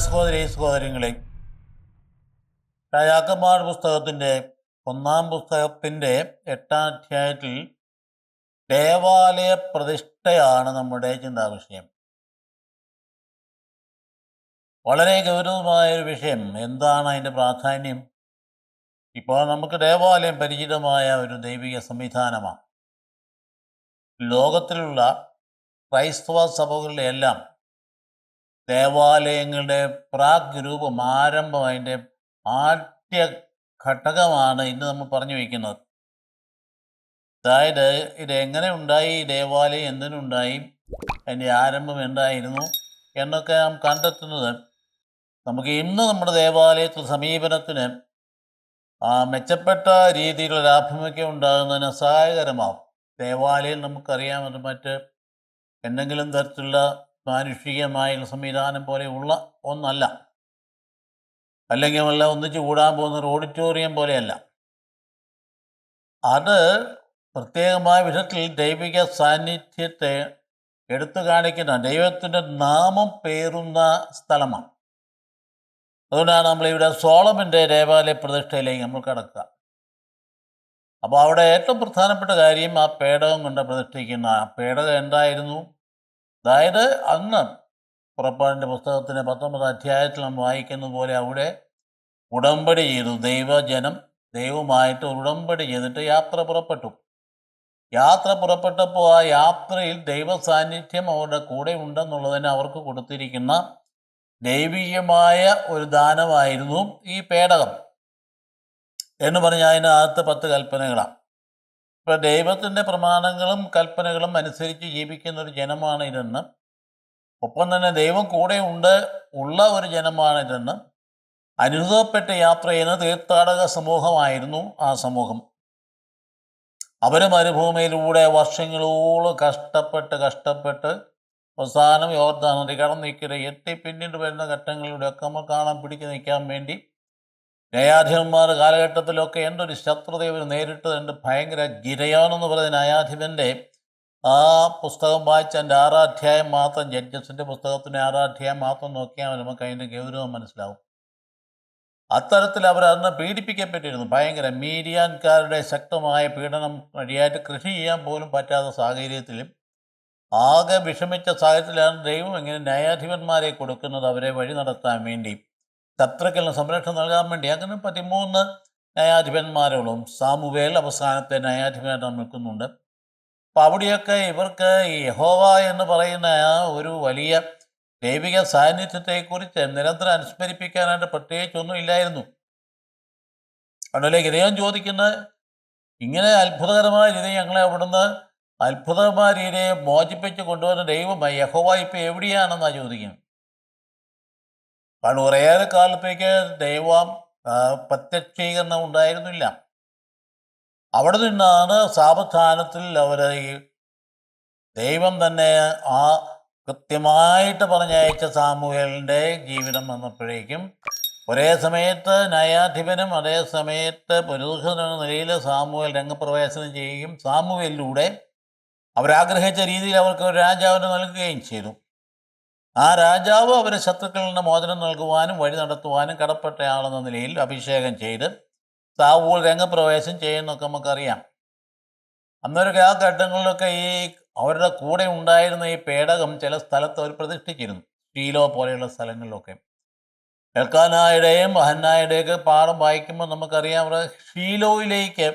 സഹോദരി സഹോദരങ്ങളെ, രാജാക്കന്മാർ പുസ്തകത്തിൻ്റെ 1-ാം പുസ്തകത്തിൻ്റെ 8-ാം അധ്യായത്തിൽ ദേവാലയ പ്രതിഷ്ഠയാണ് നമ്മുടെ ചിന്താവിഷയം. വളരെ ഗൗരവമായൊരു വിഷയം. എന്താണ് അതിൻ്റെ പ്രാധാന്യം? ഇപ്പോൾ നമുക്ക് ദേവാലയം പരിചിതമായ ഒരു ദൈവിക സംവിധാനമാണ്. ലോകത്തിലുള്ള ക്രൈസ്തവ സഭകളുടെ എല്ലാം ദേവാലയങ്ങളുടെ പ്രാഗ് രൂപം, ആരംഭം, അതിൻ്റെ ആദ്യ ഘടകമാണ് ഇന്ന് നമ്മൾ പറഞ്ഞു വയ്ക്കുന്നത്. അതായത് ഇത് എങ്ങനെ ഉണ്ടായി, ദേവാലയം എന്തിനുണ്ടായി, അതിൻ്റെ ആരംഭം എന്തായിരുന്നു എന്നൊക്കെ നാം കണ്ടെത്തുന്നത് നമുക്ക് ഇന്ന് നമ്മുടെ ദേവാലയത്തിൽ സമീപനത്തിന് മെച്ചപ്പെട്ട രീതിയിലുള്ള ആഭിമുഖ്യം ഉണ്ടാകുന്നതിന് സഹായകരമാവും. ദേവാലയം നമുക്കറിയാം, അത് മറ്റ് എന്തെങ്കിലും തരത്തിലുള്ള മാനുഷികമായ സംവിധാനം പോലെയുള്ള ഒന്നല്ല, അല്ലെങ്കിൽ വല്ല ഒന്നിച്ച് കൂടാൻ പോകുന്ന ഒരു ഓഡിറ്റോറിയം പോലെയല്ല. അത് പ്രത്യേകമായ വിധത്തിൽ ദൈവിക സാന്നിധ്യത്തെ എടുത്തു കാണിക്കുന്ന, ദൈവത്തിൻ്റെ നാമം പേറുന്ന സ്ഥലമാണ്. അതുകൊണ്ടാണ് നമ്മളിവിടെ സോളമൻ്റെ ദേവാലയ പ്രതിഷ്ഠയിലേക്ക് നമ്മൾ കിടക്കുക. അപ്പോൾ അവിടെ ഏറ്റവും പ്രധാനപ്പെട്ട കാര്യം ആ പേടകം കൊണ്ട് പ്രതിഷ്ഠിക്കുന്ന ആ പേടകം എന്തായിരുന്നു? അതായത് അന്ന് പുറപ്പാടിൻ്റെ പുസ്തകത്തിൻ്റെ 19-ാം അധ്യായത്തിൽ നാം വായിക്കുന്ന പോലെ അവിടെ ഉടമ്പടി ചെയ്തു. ദൈവജനം ദൈവമായിട്ട് ഉടമ്പടി ചെയ്തിട്ട് യാത്ര പുറപ്പെട്ടു. യാത്ര പുറപ്പെട്ടപ്പോൾ ആ യാത്രയിൽ ദൈവ സാന്നിധ്യം അവരുടെ കൂടെ ഉണ്ടെന്നുള്ളതിന് അവർക്ക് കൊടുത്തിരിക്കുന്ന ദൈവികമായ ഒരു ദാനമായിരുന്നു ഈ പേടകം എന്ന് പറഞ്ഞാൽ അതിനകത്ത് 10 കൽപ്പനകളാണ്. ഇപ്പം ദൈവത്തിൻ്റെ പ്രമാണങ്ങളും കൽപ്പനകളും അനുസരിച്ച് ജീവിക്കുന്ന ഒരു ജനമാണ് ഇതെന്ന്, ഒപ്പം തന്നെ ദൈവം കൂടെ ഉള്ള ഒരു ജനമാണ് ഇതെന്ന് അനുഭവപ്പെട്ട് യാത്ര ചെയ്യുന്ന തീർത്ഥാടക സമൂഹമായിരുന്നു ആ സമൂഹം. അവർ മരുഭൂമിയിലൂടെ വർഷങ്ങളോളം കഷ്ടപ്പെട്ട് അവസാനം യോർദാൻ നദി കടന്നിക്കരെ എത്തി പിന്നീട് വരുന്ന ഘട്ടങ്ങളിലൂടെയൊക്കെ നമ്മൾ പിടിച്ചു നിൽക്കാൻ വേണ്ടി ന്യായാധിപന്മാർ കാലഘട്ടത്തിലൊക്കെ എന്തൊരു ശത്രുത ഇവർ നേരിട്ടതുണ്ട്. ഭയങ്കര ഗിരയോനെന്ന് പറയുന്ന ന്യായാധിപൻ്റെ ആ പുസ്തകം വായിച്ച എൻ്റെ 6-ാം അധ്യായം മാത്രം, ജഡ്ജസിൻ്റെ പുസ്തകത്തിൻ്റെ 6-ാം അധ്യായം മാത്രം നോക്കിയാൽ നമുക്ക് അതിൻ്റെ ഗൗരവം മനസ്സിലാവും. അത്തരത്തിൽ അവർ അന്ന് പീഡിപ്പിക്കപ്പെട്ടിരുന്നു. ഭയങ്കര മീഡിയാൻകാരുടെ ശക്തമായ പീഡനം വഴിയായിട്ട് കൃഷി ചെയ്യാൻ പോലും പറ്റാത്ത സാഹചര്യത്തിലും ആകെ വിഷമിച്ച സാഹചര്യത്തിലാണ് ദൈവം എങ്ങനെ ന്യായാധിപന്മാരെ കൊടുക്കുന്നത്, അവരെ വഴി നടത്താൻ വേണ്ടി, ശത്രുക്കളിന് സംരക്ഷണം നൽകാൻ വേണ്ടി. അങ്ങനെ 13 ന്യായാധിപന്മാരോളം സാമുവേൽ അവസാനത്തെ ന്യായാധിപനായിട്ട് നിൽക്കുന്നുണ്ട്. അപ്പം അവിടെയൊക്കെ ഇവർക്ക് ഈ യഹോവ എന്ന് പറയുന്ന ആ ഒരു വലിയ ദൈവിക സാന്നിധ്യത്തെക്കുറിച്ച് നിരന്തരം അനുസ്മരിപ്പിക്കാനായിട്ട് പ്രത്യേകിച്ചൊന്നും ഇല്ലായിരുന്നു. അതുപോലെ ഗിദെയോൻ ചോദിക്കുന്നത്, ഇങ്ങനെ അത്ഭുതകരമായ രീതി ഞങ്ങളെ അവിടുന്ന് അത്ഭുതമായ രീതിയെ മോചിപ്പിച്ച് കൊണ്ടുവന്ന ദൈവം യഹോവ ഇപ്പം എവിടെയാണെന്നാണ് ചോദിക്കുന്നത്. കാരണം കുറേയേറെ കാലത്തേക്ക് ദൈവം പ്രത്യക്ഷീകരണം ഉണ്ടായിരുന്നില്ല. അവിടെ നിന്നാണ് സാവധാനത്തിൽ അവർ ദൈവം തന്നെ ആ കൃത്യമായിട്ട് പറഞ്ഞയച്ച സാമുവേലിൻ്റെ ജീവിതം വന്നപ്പോഴേക്കും ഒരേ സമയത്ത് ന്യായാധിപനും അതേ സമയത്ത് പുരോഹിതൻ എന്ന നിലയിൽ സാമുവേൽ രംഗപ്രവേശനം ചെയ്യുകയും സാമുവേലിലൂടെ അവരാഗ്രഹിച്ച രീതിയിൽ അവർക്ക് ഒരു രാജാവിനെ നൽകുകയും ചെയ്തു. ആ രാജാവ് അവരെ ശത്രുക്കളിൽ നിന്ന് മോചനം നൽകുവാനും വഴി നടത്തുവാനും കടപ്പെട്ടയാളെന്ന നിലയിൽ അഭിഷേകം ചെയ്ത് സാവൂൾ രംഗപ്രവേശം ചെയ്യുന്നൊക്കെ നമുക്കറിയാം. അന്നൊരു ആ ഘട്ടങ്ങളിലൊക്കെ ഈ അവരുടെ കൂടെ ഉണ്ടായിരുന്ന ഈ പേടകം ചില സ്ഥലത്ത് അവർ പ്രതിഷ്ഠിച്ചിരുന്നു. ഷീലോ പോലെയുള്ള സ്ഥലങ്ങളിലൊക്കെ. എൽക്കാനായുടെയും ഹന്നായുടെയൊക്കെ പാഠം വായിക്കുമ്പോൾ നമുക്കറിയാം, അവർ ഷീലോയിലേക്ക്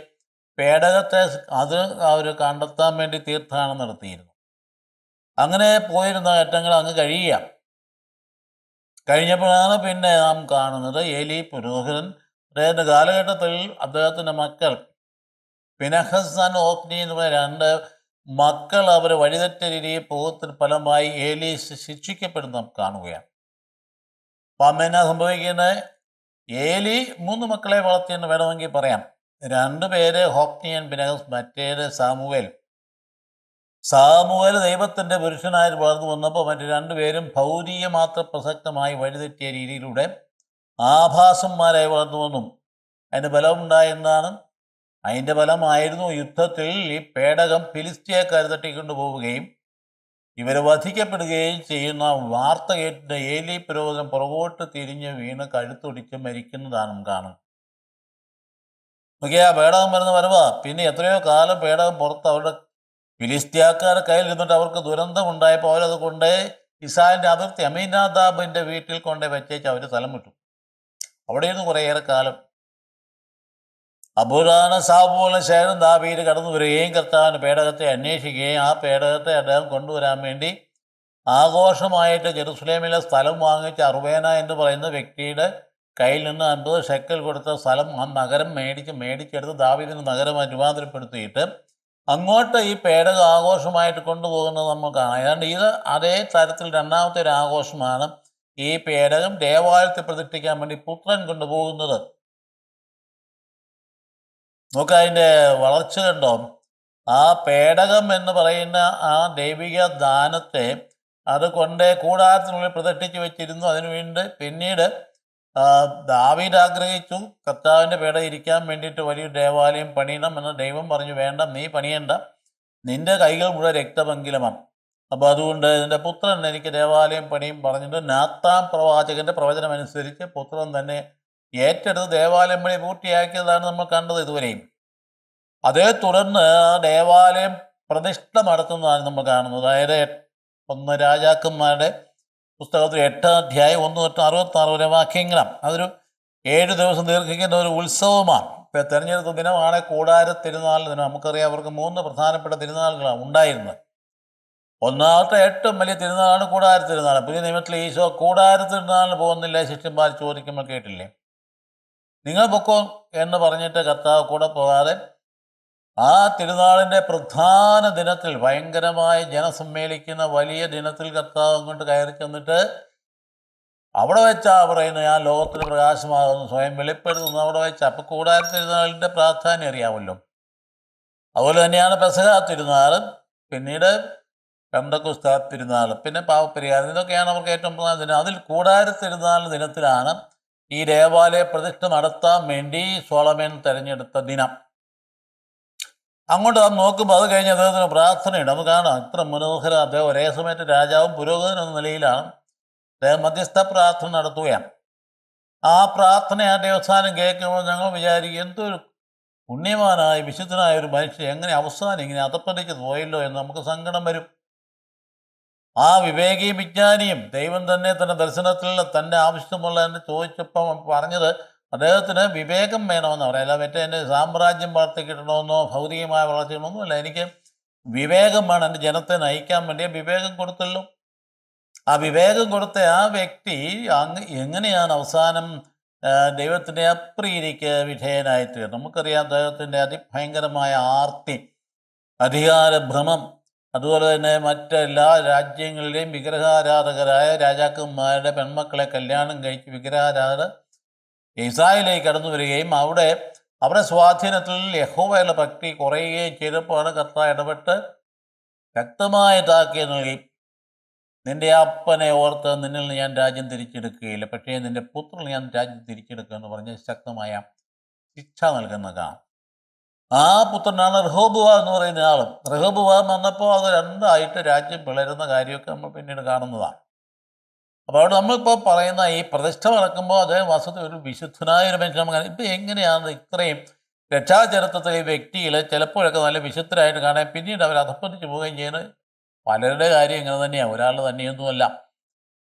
പേടകത്തെ അത് അവർ കണ്ടെത്താൻ വേണ്ടി തീർത്ഥാടനം നടത്തിയിരുന്നു. അങ്ങനെ പോയിരുന്ന ഘട്ടങ്ങൾ അങ്ങ് കഴിഞ്ഞപ്പോഴാണ് പിന്നെ നാം കാണുന്നത് ഏലി പുരോഹിതൻ അദ്ദേഹത്തിൻ്റെ കാലഘട്ടത്തിൽ അദ്ദേഹത്തിൻ്റെ മക്കൾ പിനഹസ് ഓപ്നി എന്ന് പറയുന്ന 2 മക്കൾ അവർ വഴിതെറ്റ രീതിയിൽ പോകത്തിന് ഫലമായി ഏലി ശിക്ഷിക്കപ്പെടുന്ന കാണുകയാണ്. അപ്പം അമ്മ എന്നാ സംഭവിക്കുന്നത്? ഏലി 3 മക്കളെ വളർത്തിയെന്ന് വേണമെങ്കിൽ പറയാം. 2 പേര് ഹോപ്നിയൻ പിനഹസ്, മറ്റേത് സാമുവേൽ. ദൈവത്തിൻ്റെ പുരുഷനായിട്ട് വളർന്നു വന്നപ്പോൾ മറ്റ് 2 പേരും ഭൗതിക മാത്രം പ്രസക്തമായി വഴിതെറ്റിയ രീതിയിലൂടെ ആഭാസന്മാരായി വളർന്നു വന്നു. അതിൻ്റെ ബലമുണ്ടായെന്നാണ്. അതിൻ്റെ ഫലമായിരുന്നു യുദ്ധത്തിൽ ഈ പേടകം ഫിലിസ്തീയക്കാർ തട്ടിക്കൊണ്ടു പോവുകയും ഇവർ വധിക്കപ്പെടുകയും ചെയ്യുന്ന വാർത്ത കേട്ടിട്ട് ഏലി പുരോഹിതൻ പുറകോട്ട് തിരിഞ്ഞ് വീണ് കഴുത്തൊടിച്ച് മരിക്കുന്നതാണ് നാം കാണുന്നത്. നോക്കിയാ പേടകം വരുന്ന വരവാ. പിന്നെ എത്രയോ കാലം പേടകം പുറത്ത് അവരുടെ ഫിലിസ്ത്യാക്കാരുടെ കയ്യിൽ നിന്നിട്ട് അവർക്ക് ദുരന്തം ഉണ്ടായപ്പോൾ അവരത് കൊണ്ട് ഇസ്രായേലിൻ്റെ അതിർത്തി അമീനാദാബിൻ്റെ വീട്ടിൽ കൊണ്ട് വെച്ചേച്ച് അവർ സ്ഥലം വിട്ടു. അവിടെ ഇരുന്ന് കുറേയേറെ കാലം. അബൂദാന സാബ് പോലെ ശേഷം ദാവീദ് കടന്നു വരികയും കർത്താവിൻ്റെ പേടകത്തെ അന്വേഷിക്കുകയും ആ പേടകത്തെ അദ്ദേഹം കൊണ്ടുവരാൻ വേണ്ടി ആഘോഷമായിട്ട് ജെറുസലേമിലെ സ്ഥലം വാങ്ങിച്ച അർവേന എന്ന് പറയുന്ന വ്യക്തിയുടെ കയ്യിൽ നിന്ന് 50 ഷെക്കൽ കൊടുത്ത സ്ഥലം ആ നഗരം മേടിച്ചെടുത്ത് ദാവീദിന് നഗരമായി രൂപാന്തരപ്പെടുത്തിയിട്ട് അങ്ങോട്ട് ഈ പേടകം ആഘോഷമായിട്ട് കൊണ്ടുപോകുന്നത് നമ്മൾ കാണാം. ഏതാണ്ട് ഇത് അതേ തരത്തിൽ രണ്ടാമത്തെ ഒരു ആഘോഷമാണ് ഈ പേടകം ദേവാലയത്തിൽ പ്രതിഷ്ഠിക്കാൻ വേണ്ടി പുത്രൻ കൊണ്ടുപോകുന്നത്. നമുക്ക് അതിൻ്റെ വളർച്ച കണ്ടോ. ആ പേടകം എന്ന് പറയുന്ന ആ ദൈവിക ദാനത്തെ അത് കൊണ്ട് കൂടാരത്തിനുള്ളിൽ പ്രതിഷ്ഠിച്ച് വെച്ചിരുന്നു. അതിനുവേണ്ടി പിന്നീട് ദാവീദ് ആഗ്രഹിച്ചു കർത്താവിൻ്റെ പേടകം ഇരിക്കാൻ വേണ്ടിയിട്ട് വലിയ ദേവാലയം പണിയണം എന്ന്. ദൈവം പറഞ്ഞു, വേണ്ട, നീ പണിയണ്ട, നിന്റെ കൈകൾ മുഴുവൻ രക്തമംഗലമാണ്. അപ്പോൾ അതുകൊണ്ട് എൻ്റെ പുത്രൻ എനിക്ക് ദേവാലയം പണിയും പറഞ്ഞിട്ട് നാത്താൻ പ്രവാചകൻ്റെ പ്രവചനം അനുസരിച്ച് പുത്രൻ തന്നെ ഏറ്റെടുത്ത് ദേവാലയം പണി പൂർത്തിയാക്കിയതാണ് നമ്മൾ കണ്ടത് ഇതുവരെയും. അതേ തുടർന്ന് ദേവാലയം പ്രതിഷ്ഠ നടത്തുന്നതാണ് നമ്മൾ കാണുന്നത്. അതായത് 1 രാജാക്കന്മാരുടെ പുസ്തകത്തിൽ 8-ാം അധ്യായം 1 തൊട്ട് 66 വരെ വാക്യങ്ങളാണ്. അതൊരു 7 ദിവസം ദീർഘിക്കുന്ന ഒരു ഉത്സവമാണ്. ഇപ്പോൾ തെരഞ്ഞെടുത്ത ദിനമാണ് കൂടാര തിരുനാൾ ദിനം. നമുക്കറിയാം അവർക്ക് 3 പ്രധാനപ്പെട്ട തിരുനാളുകളാണ് ഉണ്ടായിരുന്നത്. ഒന്നാമത്തെ ഏറ്റവും വലിയ തിരുനാളാണ് കൂടാര തിരുനാൾ. പുതിയ നിയമത്തിൽ ഈശോ കൂടാര തിരുനാളിന് പോകുന്നില്ല ശിഷ്യന്മാർ ചോദിക്കുമ്പോൾ കേട്ടില്ലേ, നിങ്ങൾ പൊക്കോ എന്ന് പറഞ്ഞിട്ട് കർത്താവ് കൂടെ പോകാതെ ആ തിരുനാളിൻ്റെ പ്രധാന ദിനത്തിൽ ഭയങ്കരമായി ജനസമ്മേളിക്കുന്ന വലിയ ദിനത്തിൽ കർത്താവ് അങ്ങോട്ട് കയറി ചെന്നിട്ട് അവിടെ വെച്ചാ പറയുന്നത് ഞാൻ ലോകത്തിന് പ്രകാശമാകുന്നു സ്വയം വെളിപ്പെടുത്തുന്നു. അവിടെ വെച്ചാൽ അപ്പോൾ കൂടാര തിരുനാളിൻ്റെ പ്രാധാന്യം അറിയാമല്ലോ. അതുപോലെ തന്നെയാണ് പെസഹ തിരുനാളും പിന്നീട് പെന്തക്കോസ്ത് തിരുനാളും പിന്നെ പാവപരിഹാരം. ഇതൊക്കെയാണ് അവർക്ക് ഏറ്റവും പ്രധാന ദിനം. അതിൽ കൂടാര തിരുനാൾ ദിനത്തിലാണ് ഈ ദേവാലയ പ്രതിഷ്ഠ നടത്താൻ വേണ്ടി സോളമൻ തിരഞ്ഞെടുത്ത ദിനം. അങ്ങോട്ട് നാം നോക്കുമ്പോൾ അത് കഴിഞ്ഞ് അദ്ദേഹത്തിന് പ്രാർത്ഥനയുണ്ട്. നമുക്ക് കാണാം ഇത്ര മനോഹരം. അദ്ദേഹം ഒരേ സമയത്ത് രാജാവും പുരോഹിതൻ എന്ന നിലയിലാണ്. അദ്ദേഹം മധ്യസ്ഥ പ്രാർത്ഥന നടത്തുകയാണ്. ആ പ്രാർത്ഥനയായിട്ട് അവസാനം കേൾക്കുമ്പോൾ ഞങ്ങൾ വിചാരിക്കും, എന്തൊരു പുണ്യവാനായ വിശുദ്ധനായ ഒരു മനുഷ്യൻ എങ്ങനെ അവസാനം ഇങ്ങനെ അതപ്പതിച്ച് പോയല്ലോ എന്ന് നമുക്ക് സങ്കടം വരും. ആ വിവേകിയും വിജ്ഞാനിയും ദൈവം തന്നെ തൻ്റെ ദർശനത്തിൽ തൻ്റെ ആവശ്യമുള്ളതെന്ന് ചോദിച്ചപ്പം പറഞ്ഞത് അദ്ദേഹത്തിന് വിവേകം വേണമെന്ന് പറയാം. അല്ല മറ്റേ എൻ്റെ സാമ്രാജ്യം വളർത്തി കിട്ടണമെന്നോ ഭൗതികമായ വളർച്ച കിട്ടണമെന്നോ, എനിക്ക് വിവേകം വേണം, എൻ്റെ ജനത്തെ നയിക്കാൻ വേണ്ടി വിവേകം കൊടുത്തല്ലോ. ആ വിവേകം കൊടുത്ത ആ വ്യക്തി എങ്ങനെയാണ് അവസാനം ദൈവത്തിൻ്റെ അപ്രീതിക്ക് വിധേയനായിത്തീർന്നത്? നമുക്കറിയാം അദ്ദേഹത്തിൻ്റെ അതിഭയങ്കരമായ ആർത്തി, അധികാരഭ്രമം, അതുപോലെ തന്നെ മറ്റെല്ലാ രാജ്യങ്ങളിലെയും വിഗ്രഹാരാധകരായ രാജാക്കന്മാരുടെ പെൺമക്കളെ കല്യാണം കഴിച്ച് വിഗ്രഹാരാധകർ ഇസ്രായേലിലേക്ക് കടന്നു വരികയും അവരുടെ സ്വാധീനത്തിൽ യഹോവയുടെ ഭക്തി കുറയുകയും ചെയ്തപ്പോഴാണ് കർത്താവ് ഇടപെട്ട് വ്യക്തമായ താക്കീത് നൽകി. നിന്റെ അപ്പനെ ഓർത്ത് നിന്നിൽ നിന്ന് ഞാൻ രാജ്യം തിരിച്ചെടുക്കുകയില്ല, പക്ഷേ നിന്റെ പുത്രന് ഞാൻ രാജ്യം തിരിച്ചെടുക്കുക എന്ന് പറഞ്ഞ് ശക്തമായ ശിക്ഷ നൽകുന്നതാണ്. ആ പുത്രനാണ് റഹോബുവാം എന്ന് പറയുന്ന ആളും. റഹോബുവാം വന്നപ്പോൾ അത് രണ്ടായിട്ട് രാജ്യം പിളരുന്ന കാര്യമൊക്കെ നമ്മൾ പിന്നീട് കാണുന്നതാണ്. അപ്പോൾ അവിടെ നമ്മളിപ്പോൾ പറയുന്ന ഈ പ്രതിഷ്ഠ നടക്കുമ്പോൾ അദ്ദേഹം വസ്തുത ഒരു വിശുദ്ധനായ ഒരു മനുഷ്യൻ. ഇപ്പം എങ്ങനെയാണ് ഇത്രയും രക്ഷാചരിത്രത്തിലെ ഈ വ്യക്തികൾ ചിലപ്പോഴൊക്കെ നല്ല വിശുദ്ധരായിട്ട് കാണാൻ പിന്നീട് അവർ അധപ്പതിച്ച് പോവുകയും ചെയ്യുന്നത്? പലരുടെ കാര്യം ഇങ്ങനെ തന്നെയാണ്, ഒരാൾ തന്നെയൊന്നുമല്ല.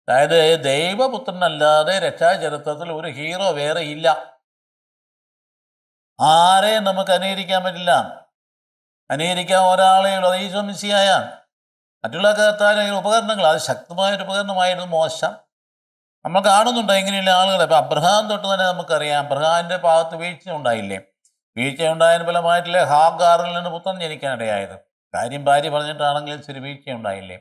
അതായത് ദൈവപുത്രനല്ലാതെ രക്ഷാചരിത്രത്തിൽ ഒരു ഹീറോ വേറെ ഇല്ല. ആരെയും നമുക്ക് അനുകരിക്കാൻ പറ്റില്ല. അനുകരിക്കാൻ ഒരാളെ ഉള്ളത് ഈശോ മിശിഹായാണ്. മറ്റുള്ള കർത്താവിൻ്റെ ഉപകരണങ്ങൾ അത് ശക്തമായൊരു ഉപകരണമായിരുന്നു മോശം. നമ്മൾ കാണുന്നുണ്ട് ഇങ്ങനെയുള്ള ആളുകളെ. ഇപ്പം അബ്രഹാം തൊട്ട് തന്നെ നമുക്കറിയാം അബ്രഹാമിൻ്റെ ഭാഗത്ത് വീഴ്ച ഉണ്ടായില്ലേ? വീഴ്ച ഉണ്ടായതിന് ഫലമായിട്ടില്ലേ ഹാഗാറിൽ നിന്ന് പുത്രൻ ജനിക്കാനിടയായത്? കാര്യം ഭാര്യ പറഞ്ഞിട്ടാണെങ്കിലും ശരി വീഴ്ച ഉണ്ടായില്ലേ?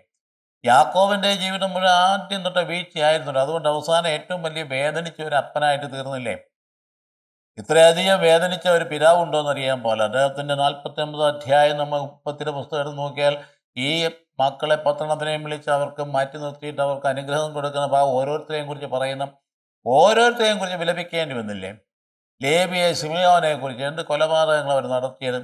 യാക്കോബിൻ്റെ ജീവിതം മുഴുവൻ ആദ്യം തൊട്ട് വീഴ്ചയായിരുന്നുണ്ട്. അതുകൊണ്ട് അവസാനം ഏറ്റവും വലിയ വേദനിച്ച ഒരു അപ്പനായിട്ട് തീർന്നില്ലേ? ഇത്രയധികം വേദനിച്ച ഒരു പിതാവ് ഉണ്ടോയെന്നറിയാൻ പോലെ അദ്ദേഹത്തിൻ്റെ 49 അധ്യായം നമ്മൾ 30 പുസ്തകം എടുത്ത് നോക്കിയാൽ ഈ മക്കളെ പത്തെണ്ണത്തിനെയും വിളിച്ച് അവർക്ക് മാറ്റി നിർത്തിയിട്ട് അവർക്ക് അനുഗ്രഹം കൊടുക്കുന്ന ഓരോരുത്തരെയും കുറിച്ച് പറയുന്ന ഓരോരുത്തരെയും കുറിച്ച് വിലപിക്കേണ്ടി വന്നില്ലേ? ലേവിയെ ശിമയോനെ കുറിച്ച് എന്ത് കൊലപാതകങ്ങൾ അവർ നടത്തിയത്.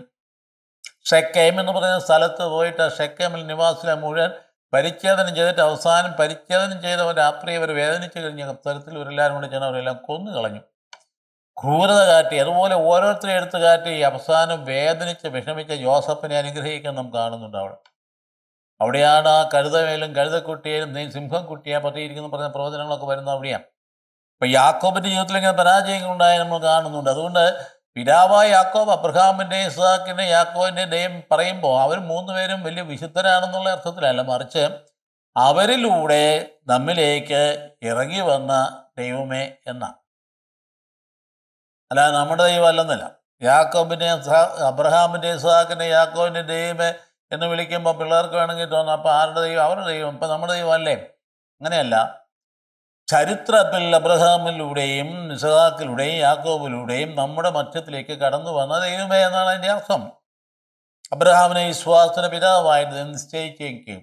ഷെക്കേം എന്ന് പറയുന്ന സ്ഥലത്ത് പോയിട്ട് ഷെക്കേമിൽ നിവാസികളെ മുഴുവൻ പരിച്ഛേദനം ചെയ്തിട്ട് അവസാനം പരിച്ഛേദനം ചെയ്തവർ രാത്രി അവർ വേദനിച്ചു കഴിഞ്ഞ തരത്തിൽ ഇവരെല്ലാവരും കൂടി ചെന്ന് അവരെല്ലാം കൊന്നു കളഞ്ഞു, ക്രൂരത കാട്ടി. അതുപോലെ ഓരോരുത്തരെ എടുത്ത് കാട്ടി അവസാനം വേദനിച്ച് വിഷമിച്ച യോസഫിനെ അനുഗ്രഹിക്കാൻ നാം കാണുന്നുണ്ട്. അവിടെയാണ് ആ കഴുതമേലും കഴുതക്കുട്ടിയേലും സിംഹക്കുട്ടിയെ പറ്റിയിരിക്കുന്നു പറഞ്ഞ പ്രവചനങ്ങളൊക്കെ വരുന്നത് അവിടെയാണ്. ഇപ്പം യാക്കോബിൻ്റെ ജീവിതത്തിൽ ഇങ്ങനെ പരാജയങ്ങളുണ്ടായി നമ്മൾ കാണുന്നുണ്ട്. അതുകൊണ്ട് പിതാവായ യാക്കോബ് അബ്രഹാമിൻ്റെയും ഇസ്ഹാക്കിൻ്റെയും യാക്കോബിൻ്റെയും ദൈവം പറയുമ്പോൾ അവർ മൂന്നുപേരും വലിയ വിശുദ്ധരാണെന്നുള്ള അർത്ഥത്തിലല്ല, മറിച്ച് അവരിലൂടെ നമ്മിലേക്ക് ഇറങ്ങി വന്ന ദൈവമേ എന്നാണ്. അല്ലാതെ നമ്മുടെ ദൈവം അല്ലെന്നല്ല. യാക്കോബിൻ്റെ അബ്രഹാമിൻ്റെ ഇസ്ഹാക്കിൻ്റെ യാക്കോബിൻ്റെ ദൈവമേ എന്ന് വിളിക്കുമ്പോൾ പിള്ളേർക്ക് വേണമെങ്കിൽ തോന്നാം അപ്പം ആരുടെ ദൈവം? അവരുടെ ദൈവം. ഇപ്പം നമ്മുടെ ദൈവം അല്ലേ? അങ്ങനെയല്ല. ചരിത്രത്തിൽ അബ്രഹാമിലൂടെയും ഇസ്ഹാക്കിലൂടെയും യാക്കോബിലൂടെയും നമ്മുടെ മധ്യത്തിലേക്ക് കടന്നു വന്ന ദൈവമേ എന്നാണ് അതിൻ്റെ അർത്ഥം. അബ്രഹാമിനെ വിശ്വാസത്തിന് പിതാവായിട്ട് നിശ്ചയിക്കുകയും